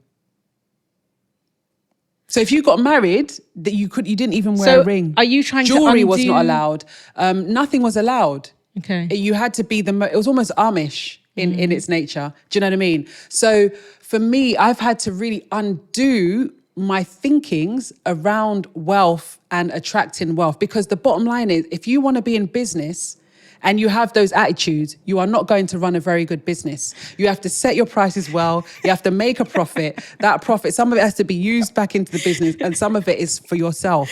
So if you got married, that you didn't even wear a ring. Are you trying Jewelry to was not allowed. Nothing was allowed. Okay. You had to be it was almost Amish in its nature. Do you know what I mean? So for me, I've had to really undo my thinkings around wealth and attracting wealth, because the bottom line is, if you want to be in business and you have those attitudes, you are not going to run a very good business. You have to set your prices well. You have to make a profit. That profit, some of it has to be used back into the business and some of it is for yourself.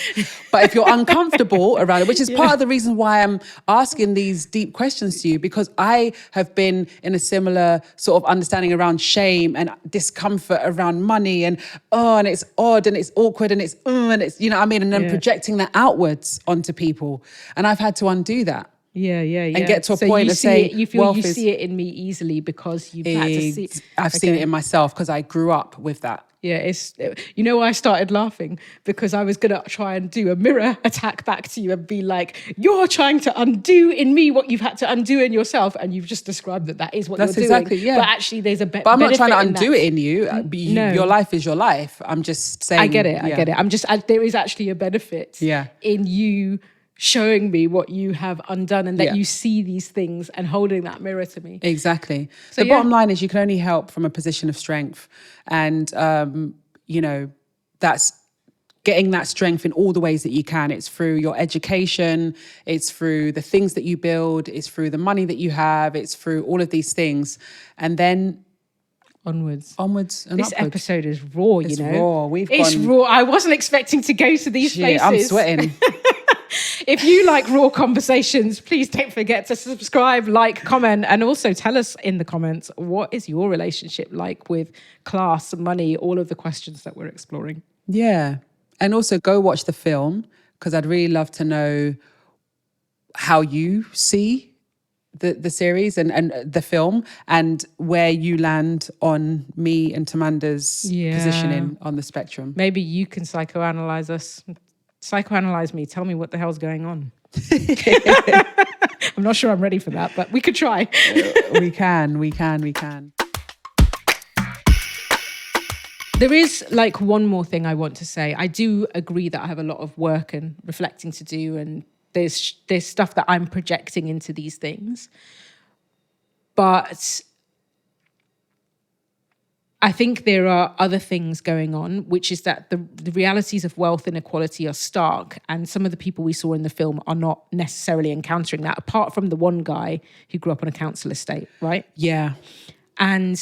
But if you're uncomfortable around it, which is part of the reason why I'm asking these deep questions to you, because I have been in a similar sort of understanding around shame and discomfort around money and it's odd and it's awkward and it's you know what I mean? And then projecting that outwards onto people. And I've had to undo that. Yeah. And get to a point of saying, you feel you see it in me easily because you've had to see it. I've seen it in myself because I grew up with that. Yeah, I started laughing because I was going to try and do a mirror attack back to you and be like, you're trying to undo in me what you've had to undo in yourself, and you've just described that is what you're doing. That's exactly, yeah. But actually there's a But I'm not trying to undo it in you. No. Your life is your life. I'm just saying. I get it. There is actually a benefit in you showing me what you have undone and that you see these things and holding that mirror to me. Exactly. So the bottom line is you can only help from a position of strength. And, that's getting that strength in all the ways that you can. It's through your education, it's through the things that you build, it's through the money that you have, it's through all of these things. And then onwards and this upwards. episode is raw, It's you know. raw. It's raw. I wasn't expecting to go to these places. I'm sweating. If you like raw conversations, please don't forget to subscribe, like, comment, and also tell us in the comments, what is your relationship like with class, money, all of the questions that we're exploring. Yeah. And also go watch the film, because I'd really love to know how you see the series and the film, and where you land on me and Tamanda's positioning on the spectrum. Maybe you can psychoanalyze us. Psychoanalyze me. Tell me what the hell's going on. I'm not sure I'm ready for that, but we could try. We can. There is like one more thing I want to say. I do agree that I have a lot of work and reflecting to do, and there's stuff that I'm projecting into these things. But I think there are other things going on, which is that the realities of wealth inequality are stark, and some of the people we saw in the film are not necessarily encountering that, apart from the one guy who grew up on a council estate, right? Yeah. And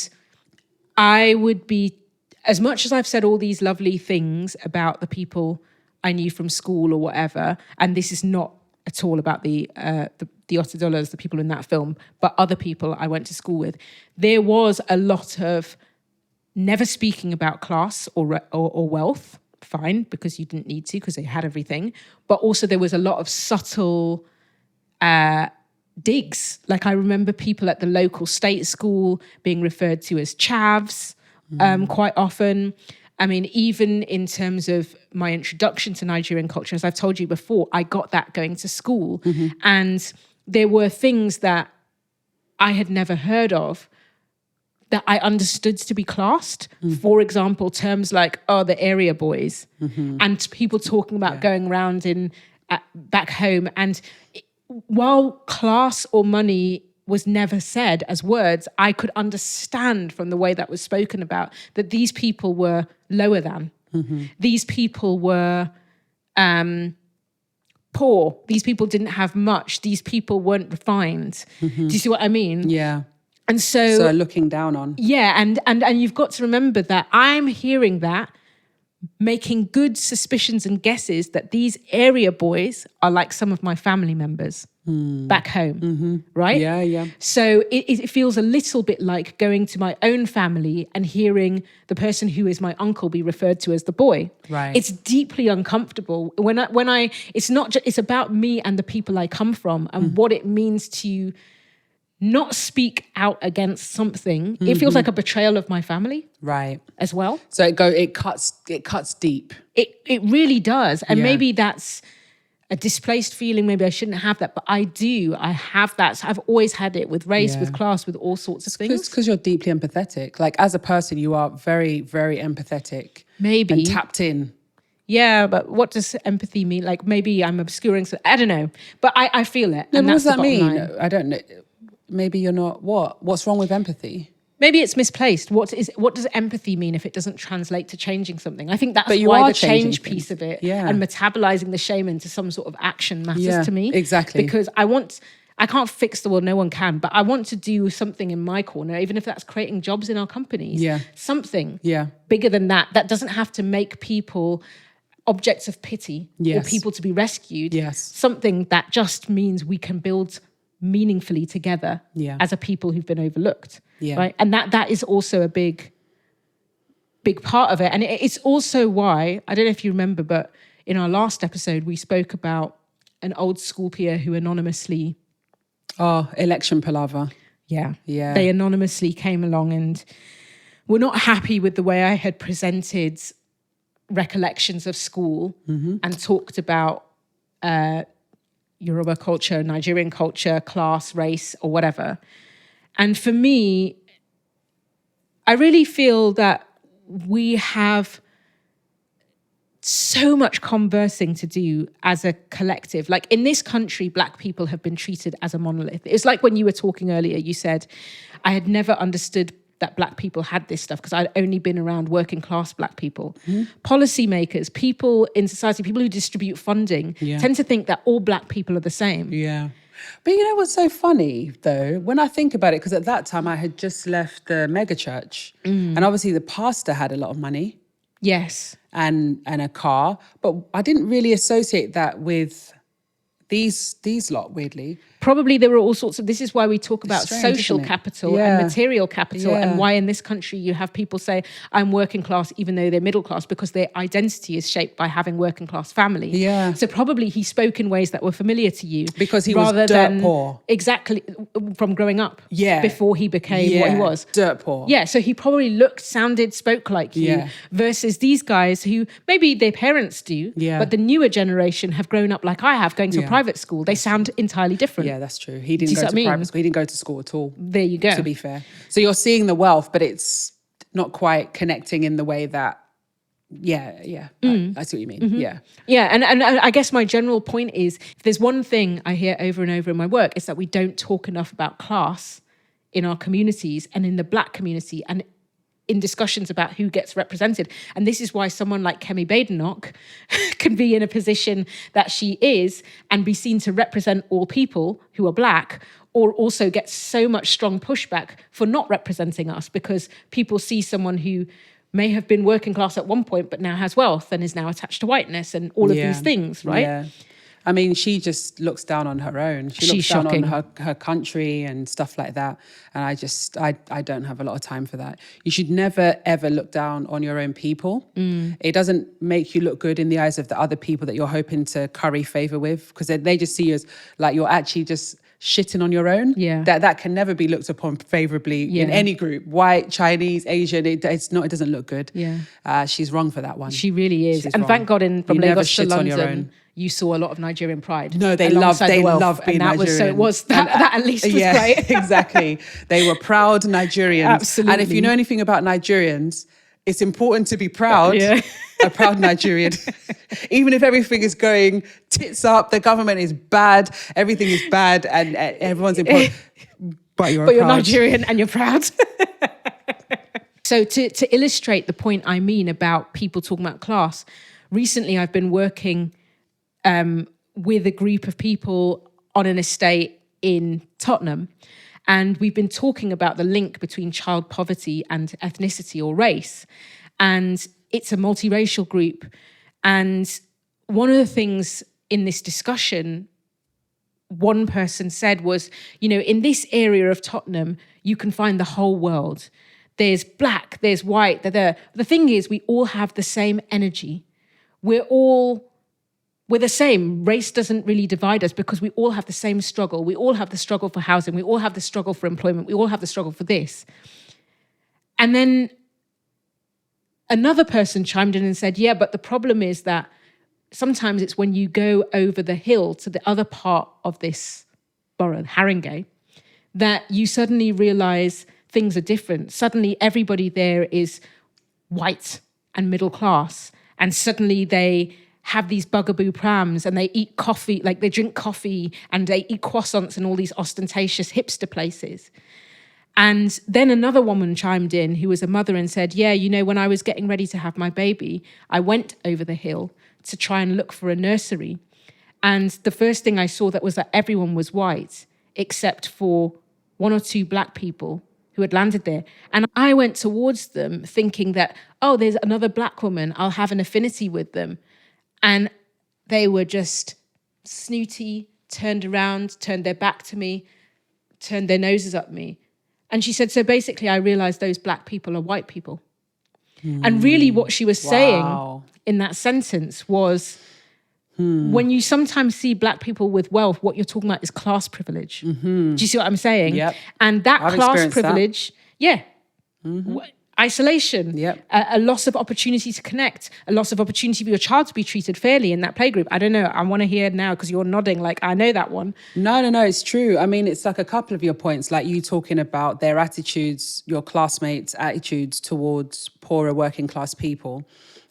I would be, as much as I've said all these lovely things about the people I knew from school or whatever, and this is not at all about the Otadolas, the people in that film, but other people I went to school with, there was a lot of never speaking about class or wealth, fine, because you didn't need to, because they had everything. But also there was a lot of subtle digs. Like I remember people at the local state school being referred to as chavs quite often. I mean, even in terms of my introduction to Nigerian culture, as I've told you before, I got that going to school. And there were things that I had never heard of that I understood to be classed. For example, terms like, the area boys, and people talking about going around back home. And while class or money was never said as words, I could understand from the way that was spoken about that these people were lower than. These people were poor. These people didn't have much. These people weren't refined. Do you see what I mean? Yeah. And so looking down on. Yeah, and you've got to remember that I'm hearing that, making good suspicions and guesses that these area boys are like some of my family members back home, right? Yeah. So it feels a little bit like going to my own family and hearing the person who is my uncle be referred to as the boy. Right. It's deeply uncomfortable. When I it's not just, it's about me and the people I come from and what it means to not speak out against something. It feels like a betrayal of my family, right, as well. So it cuts deep. It really does, and maybe that's a displaced feeling. Maybe I shouldn't have that, but I do. I have that. So I've always had it with race, with class, with all sorts of things. Because you're deeply empathetic. Like as a person, you are very, very empathetic. Maybe and tapped in. Yeah, but what does empathy mean? Like maybe I'm obscuring. I don't know, but I feel it. No, and what that's does that the bottom mean? line. I don't know. Maybe you're not. What's wrong with empathy? Maybe it's misplaced. What does empathy mean if it doesn't translate to changing something? I think that's But you why are the change changing piece of it Yeah. and metabolizing the shame into some sort of action matters to me. Exactly. Because I can't fix the world, no one can, but I want to do something in my corner, even if that's creating jobs in our companies. Yeah. Something Yeah. bigger than that. That doesn't have to make people objects of pity or people to be rescued. Yes. Something that just means we can build meaningfully together as a people who've been overlooked. Yeah. Right. And that is also a big part of it. And it's also why, I don't know if you remember, but in our last episode, we spoke about an old school peer who anonymously... election palaver. Yeah. Yeah. They anonymously came along and were not happy with the way I had presented recollections of school and talked about Yoruba culture, Nigerian culture, class, race, or whatever. And for me, I really feel that we have so much conversing to do as a collective. Like in this country, Black people have been treated as a monolith. It's like when you were talking earlier, you said, I had never understood that black people had this stuff because I'd only been around working class black people. Policymakers, people in society, people who distribute funding tend to think that all black people are the same. Yeah. But you know what's so funny, though? When I think about it, because at that time I had just left the mega church, and obviously the pastor had a lot of money Yes. and a car, but I didn't really associate that with these lot, weirdly. Probably there were all sorts of, this is why we talk about Strange, social isn't it? capital Yeah. and material capital, Yeah. and why in this country you have people say, I'm working class, even though they're middle class, because their identity is shaped by having working class family. Yeah. So probably he spoke in ways that were familiar to you. Because he was rather dirt than poor. Exactly, from growing up. Yeah. Before he became what he was. Dirt poor. Yeah, so he probably looked, sounded, spoke like you, Yeah. versus these guys who maybe their parents do, Yeah. but the newer generation have grown up like I have, going to a private school. They sound entirely different. Yeah, that's true. He didn't you go see to what I mean? private school. He didn't go to school at all, There you go. to be fair. So you're seeing the wealth, but it's not quite connecting in the way that, I see what you mean. Yeah. Yeah, and I guess my general point is, if there's one thing I hear over and over in my work, it's that we don't talk enough about class in our communities and in the black community and in discussions about who gets represented. And this is why someone like Kemi Badenoch can be in a position that she is and be seen to represent all people who are black, or also get so much strong pushback for not representing us, because people see someone who may have been working class at one point but now has wealth and is now attached to whiteness and all of these things, right? Yeah. I mean, she just looks down on her own. She looks She's down shocking. on her country and stuff like that. And I don't have a lot of time for that. You should never, ever look down on your own people. It doesn't make you look good in the eyes of the other people that you're hoping to curry favor with, because they just see you as like you're actually just shitting on your own. Yeah. That can never be looked upon favorably in any group, white, Chinese, Asian. It doesn't look good. Yeah. She's wrong for that one. She really is. She's And wrong. thank God from You never Lagos to shit on your London, own. you saw a lot of Nigerian pride. No, they alongside the wealth. love being and that Nigerian. Was, so it was, that at least was great. Exactly. They were proud Nigerians. Absolutely. And if you know anything about Nigerians, it's important to be proud, a proud Nigerian. Even if everything is going tits up, the government is bad, everything is bad, and everyone's important. But you're proud. Nigerian and you're proud. So to illustrate the point I mean about people talking about class, recently I've been working with a group of people on an estate in Tottenham, and we've been talking about the link between child poverty and ethnicity or race. And it's a multiracial group. And one of the things in this discussion, one person said was, in this area of Tottenham, you can find the whole world. There's black, there's white. The thing is, we all have the same energy. We're the same. Race doesn't really divide us because we all have the same struggle. We all have the struggle for housing. We all have the struggle for employment. We all have the struggle for this. And then another person chimed in and said, yeah, but the problem is that sometimes it's when you go over the hill to the other part of this borough, Haringey, that you suddenly realize things are different. Suddenly everybody there is white and middle class. And suddenly they have these bugaboo prams and they eat coffee, like they drink coffee and they eat croissants in all these ostentatious hipster places. And then another woman chimed in who was a mother and said, yeah, when I was getting ready to have my baby, I went over the hill to try and look for a nursery. And the first thing I saw was that everyone was white, except for one or two black people who had landed there. And I went towards them thinking that, oh, there's another black woman, I'll have an affinity with them. And they were just snooty, turned around, turned their back to me, turned their noses at me. And she said, so basically I realized those black people are white people. And really what she was saying in that sentence was, when you sometimes see black people with wealth, what you're talking about is class privilege. Do you see what I'm saying? Yep. And that I've class experienced privilege, isolation, a loss of opportunity to connect, a loss of opportunity for your child to be treated fairly in that playgroup. I don't know. I want to hear now because you're nodding like I know that one. No, it's true. I mean, it's like a couple of your points, like you talking about their attitudes, your classmates' attitudes towards poorer working class people.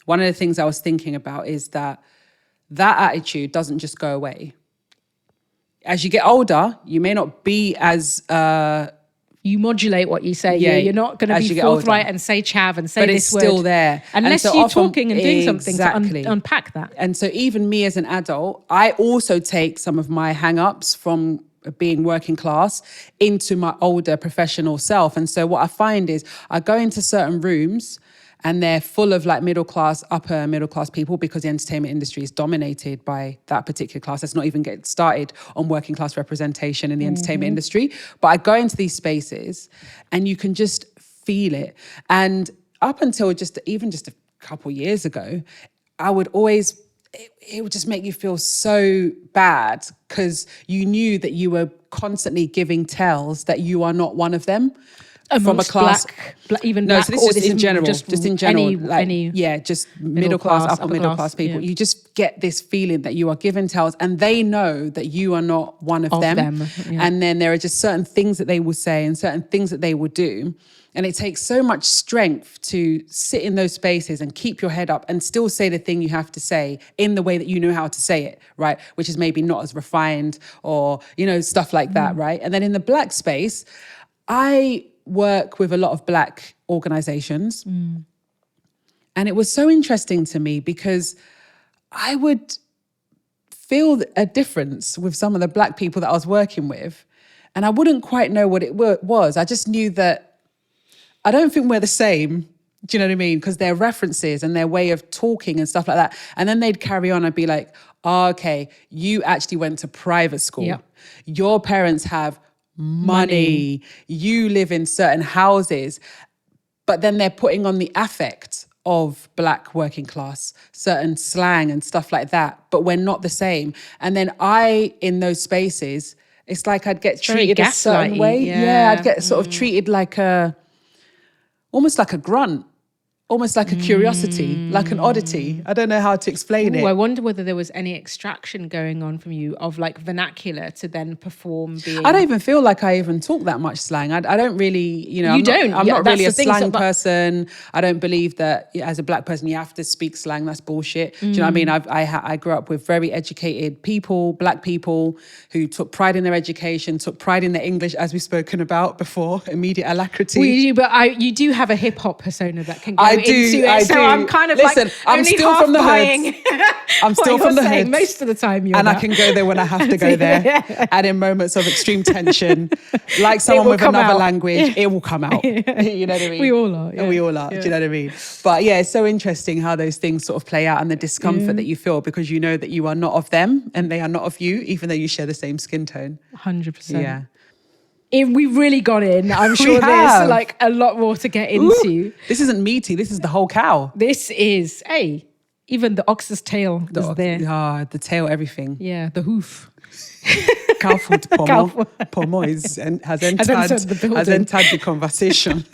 One of the things I was thinking about is that attitude doesn't just go away. As you get older, you may not be as you modulate what you say. Yeah, You're not going to as you be get older. forthright and say chav and say But this it's word. still there. And Unless so you're often- talking and doing something Exactly. to unpack that. And so even me as an adult, I also take some of my hang-ups from being working class into my older professional self. And so what I find is I go into certain rooms and they're full of like middle class, upper middle class people, because the entertainment industry is dominated by that particular class. Let's not even get started on working class representation in the entertainment industry. But I go into these spaces and you can just feel it. And up until just a couple years ago, I would always, it would just make you feel so bad because you knew that you were constantly giving tells that you are not one of them. From a class, even no, black, so this or is in general, just in general, just middle class, upper middle class people. Yeah. You just get this feeling that you are given tells, and they know that you are not one of them. Yeah. And then there are just certain things that they will say and certain things that they will do. And it takes so much strength to sit in those spaces and keep your head up and still say the thing you have to say in the way that you know how to say it, right? Which is maybe not as refined or, stuff like that, right? And then in the black space, I work with a lot of black organizations. And it was so interesting to me because I would feel a difference with some of the black people that I was working with. And I wouldn't quite know what it was. I just knew that I don't think we're the same. Do you know what I mean? Because their references and their way of talking and stuff like that. And then they'd carry on and be like, oh, okay, you actually went to private school. Yep. Your parents have money. You live in certain houses. But then they're putting on the affect of black working class, certain slang and stuff like that. But we're not the same. And then in those spaces, it's like I'd get treated a certain way. Yeah, I'd get sort of treated like almost like a grunt. Almost like a curiosity, like an oddity. I don't know how to explain it. I wonder whether there was any extraction going on from you of like vernacular to then perform being... I don't even feel like I even talk that much slang. I don't really, I'm don't. not really a that's the thing, slang person. I don't believe that as a black person you have to speak slang. That's bullshit. Do you know what I mean? I grew up with very educated people, black people who took pride in their education, took pride in their English, as we've spoken about before, immediate alacrity. Well, you do have a hip hop persona that can go I do. I'm kind of Listen, I'm only still half from the buying hoods. I'm still from the hoods. Most of the time you're and that. I can go there when I have to go there. Yeah. And in moments of extreme tension, like someone with another language, it will come out. You know what I mean? We all are. Yeah. We all are. Do you know what I mean? But yeah, it's so interesting how those things sort of play out and the discomfort that you feel because you know that you are not of them and they are not of you, even though you share the same skin tone. 100%. Yeah. We've really gone in. I'm sure there's like a lot more to get into. Ooh, this isn't meaty. This is the whole cow. This is, even the ox's tail is there. The tail, everything. Yeah, the hoof. Cowfoot Pomo has entered the conversation.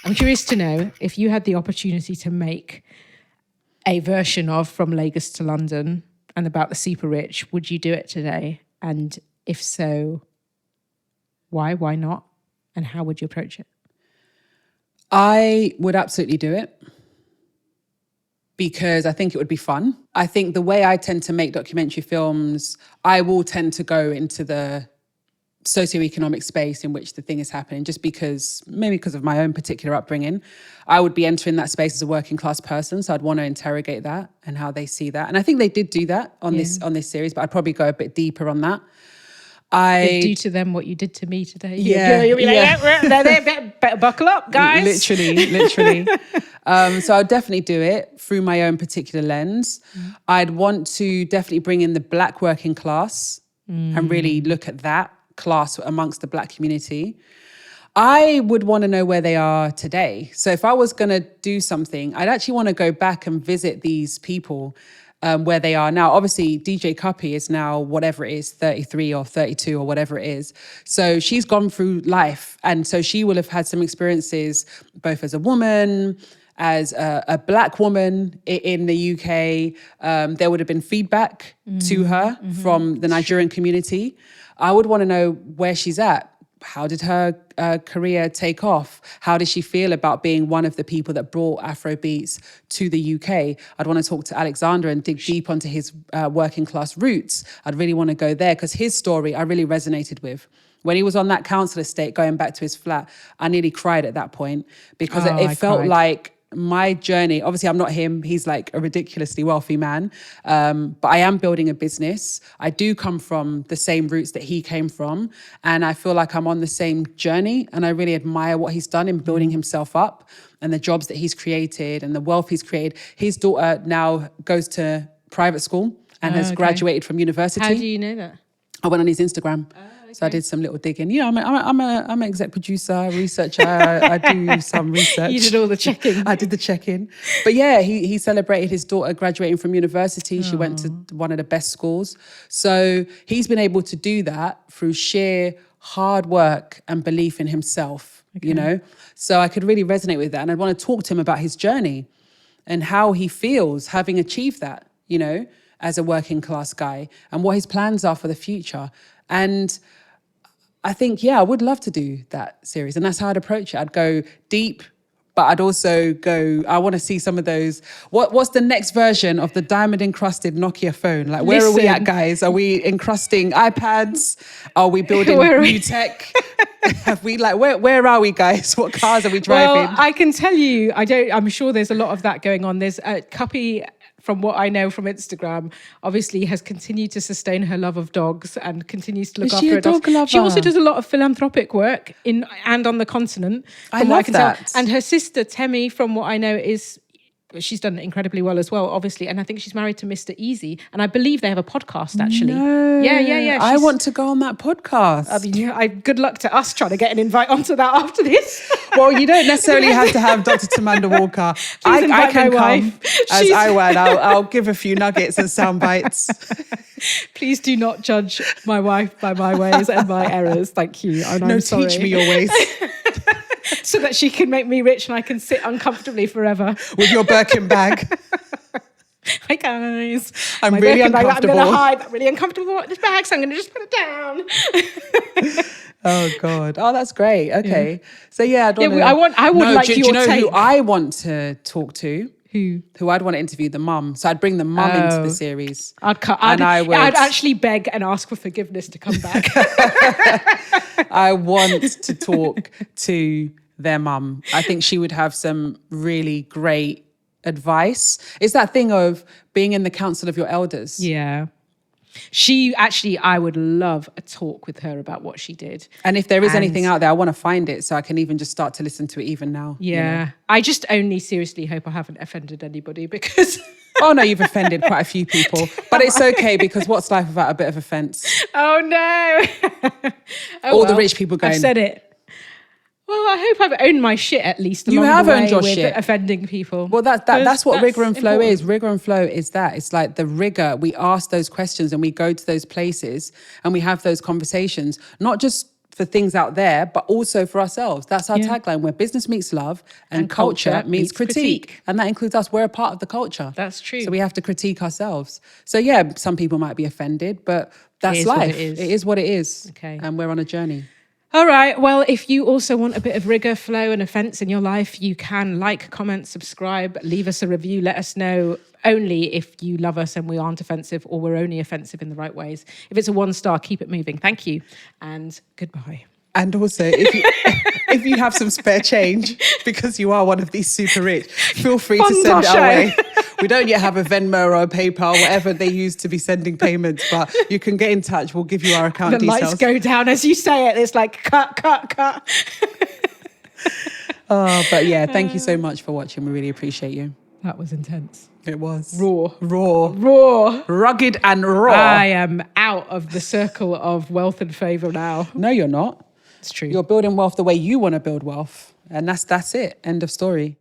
I'm curious to know if you had the opportunity to make a version of From Lagos to London and about the super rich, would you do it today? And if so, why not? And how would you approach it? I would absolutely do it because I think it would be fun. I think the way I tend to make documentary films, I will tend to go into the socioeconomic space in which the thing is happening, just maybe because of my own particular upbringing. I would be entering that space as a working class person, so I'd want to interrogate that and how they see that. And I think they did do that on this series, but I'd probably go a bit deeper on that. They'd do to them what you did to me today. Yeah, you'll be like, better buckle up, guys. Literally. So I'd definitely do it through my own particular lens. I'd want to definitely bring in the black working class and really look at that class amongst the black community. I would want to know where they are today. So if I was going to do something, I'd actually want to go back and visit these people where they are now. Obviously, DJ Cuppy is now whatever it is, 33 or 32 or whatever it is. So she's gone through life. And so she will have had some experiences both as a woman, as a black woman in the UK. There would have been feedback to her from the Nigerian community. I would want to know where she's at how did her career take off? How did she feel about being one of the people that brought Afrobeats to the UK? I'd want to talk to Alexander and dig deep onto his working class roots. I'd really want to go there because his story I really resonated with. When he was on that council estate going back to his flat, I nearly cried at that point because it felt cried. like my journey. Obviously, I'm not him. He's like a ridiculously wealthy man. But I am building a business. I do come from the same roots that he came from. And I feel like I'm on the same journey. And I really admire what he's done in building himself up and the jobs that he's created and the wealth he's created. His daughter now goes to private school and has graduated from university. How do you know that? I went on his Instagram. So I did some little digging. You know, I'm an exec producer, researcher. I do some research. You did all the checking. I did the checking. But yeah, he celebrated his daughter graduating from university. She went to one of the best schools. So he's been able to do that through sheer hard work and belief in himself, you know? So I could really resonate with that. And I'd want to talk to him about his journey and how he feels having achieved that, you know, as a working class guy and what his plans are for the future. And I think, yeah, I would love to do that series. And that's how I'd approach it. I'd go deep, but I'd also go, I want to see some of those. What's the next version of the diamond-encrusted Nokia phone? Like, where are we at, guys? Are we encrusting iPads? Are we building new tech? Have we, like, where are we, guys? What cars are we driving? Well, I can tell you, I'm sure there's a lot of that going on. There's a Cuppy, from what I know from Instagram, obviously has continued to sustain her love of dogs and continues to look after her dogs. Lover? She also does a lot of philanthropic work in and on the continent. I love that. And her sister Temi, from what I know, she's done incredibly well as well, obviously. And I think she's married to Mr. Easy. And I believe they have a podcast, actually. No. Yeah. I want to go on that podcast. I mean, good luck to us trying to get an invite onto that after this. Well, you don't necessarily have to have Dr. Tamanda Walker. I can come as Aiwan. I'll give a few nuggets and sound bites. Please do not judge my wife by my ways and my errors. Thank you. And I'm sorry. Teach me your ways. So that she can make me rich and I can sit uncomfortably forever. With your Birkin bag. Hi guys. I'm really uncomfortable. I'm going to hide. I'm really uncomfortable with this bag, so I'm going to just put it down. Oh God. Oh, that's great. Okay. Yeah. So yeah, I would like your take. Do you know who I want to talk to? Who I'd want to interview? The mum. So I'd bring the mum into the series. I'd actually beg and ask for forgiveness to come back. I want to talk to their mum. I think she would have some really great advice. It's that thing of being in the council of your elders. Yeah. I would love a talk with her about what she did. And if there is anything out there, I want to find it so I can even just start to listen to it even now. Yeah. You know? I just only seriously hope I haven't offended anybody because... Oh no, you've offended quite a few people. But it's okay because what's life without a bit of offence? Oh no. The rich people going... I've said it. Well, I hope I've owned my shit at least along you have the way owned your with shit. Offending people. Well, that's what Rigour and Flow important. is. Rigour and Flow is that. It's like the rigor. We ask those questions and we go to those places and we have those conversations, not just for things out there, but also for ourselves. That's our tagline, where business meets love and culture meets critique. And that includes us. We're a part of the culture. That's true. So we have to critique ourselves. So yeah, some people might be offended, but that's life. It is what it is. Okay. And we're on a journey. All right. Well, if you also want a bit of rigor, flow, and offence in your life, you can like, comment, subscribe, leave us a review. Let us know only if you love us and we aren't offensive or we're only offensive in the right ways. If it's a 1-star, keep it moving. Thank you. And goodbye. And also, if you have some spare change, because you are one of these super rich, feel free to send it our way. We don't yet have a Venmo or a PayPal, whatever they use to be sending payments, but you can get in touch. We'll give you our account details. The lights go down as you say it. It's like, cut. But yeah, thank you so much for watching. We really appreciate you. That was intense. It was. Raw. Rugged and raw. I am out of the circle of wealth and favour now. No, you're not. It's true. You're building wealth the way you want to build wealth. And that's it. End of story.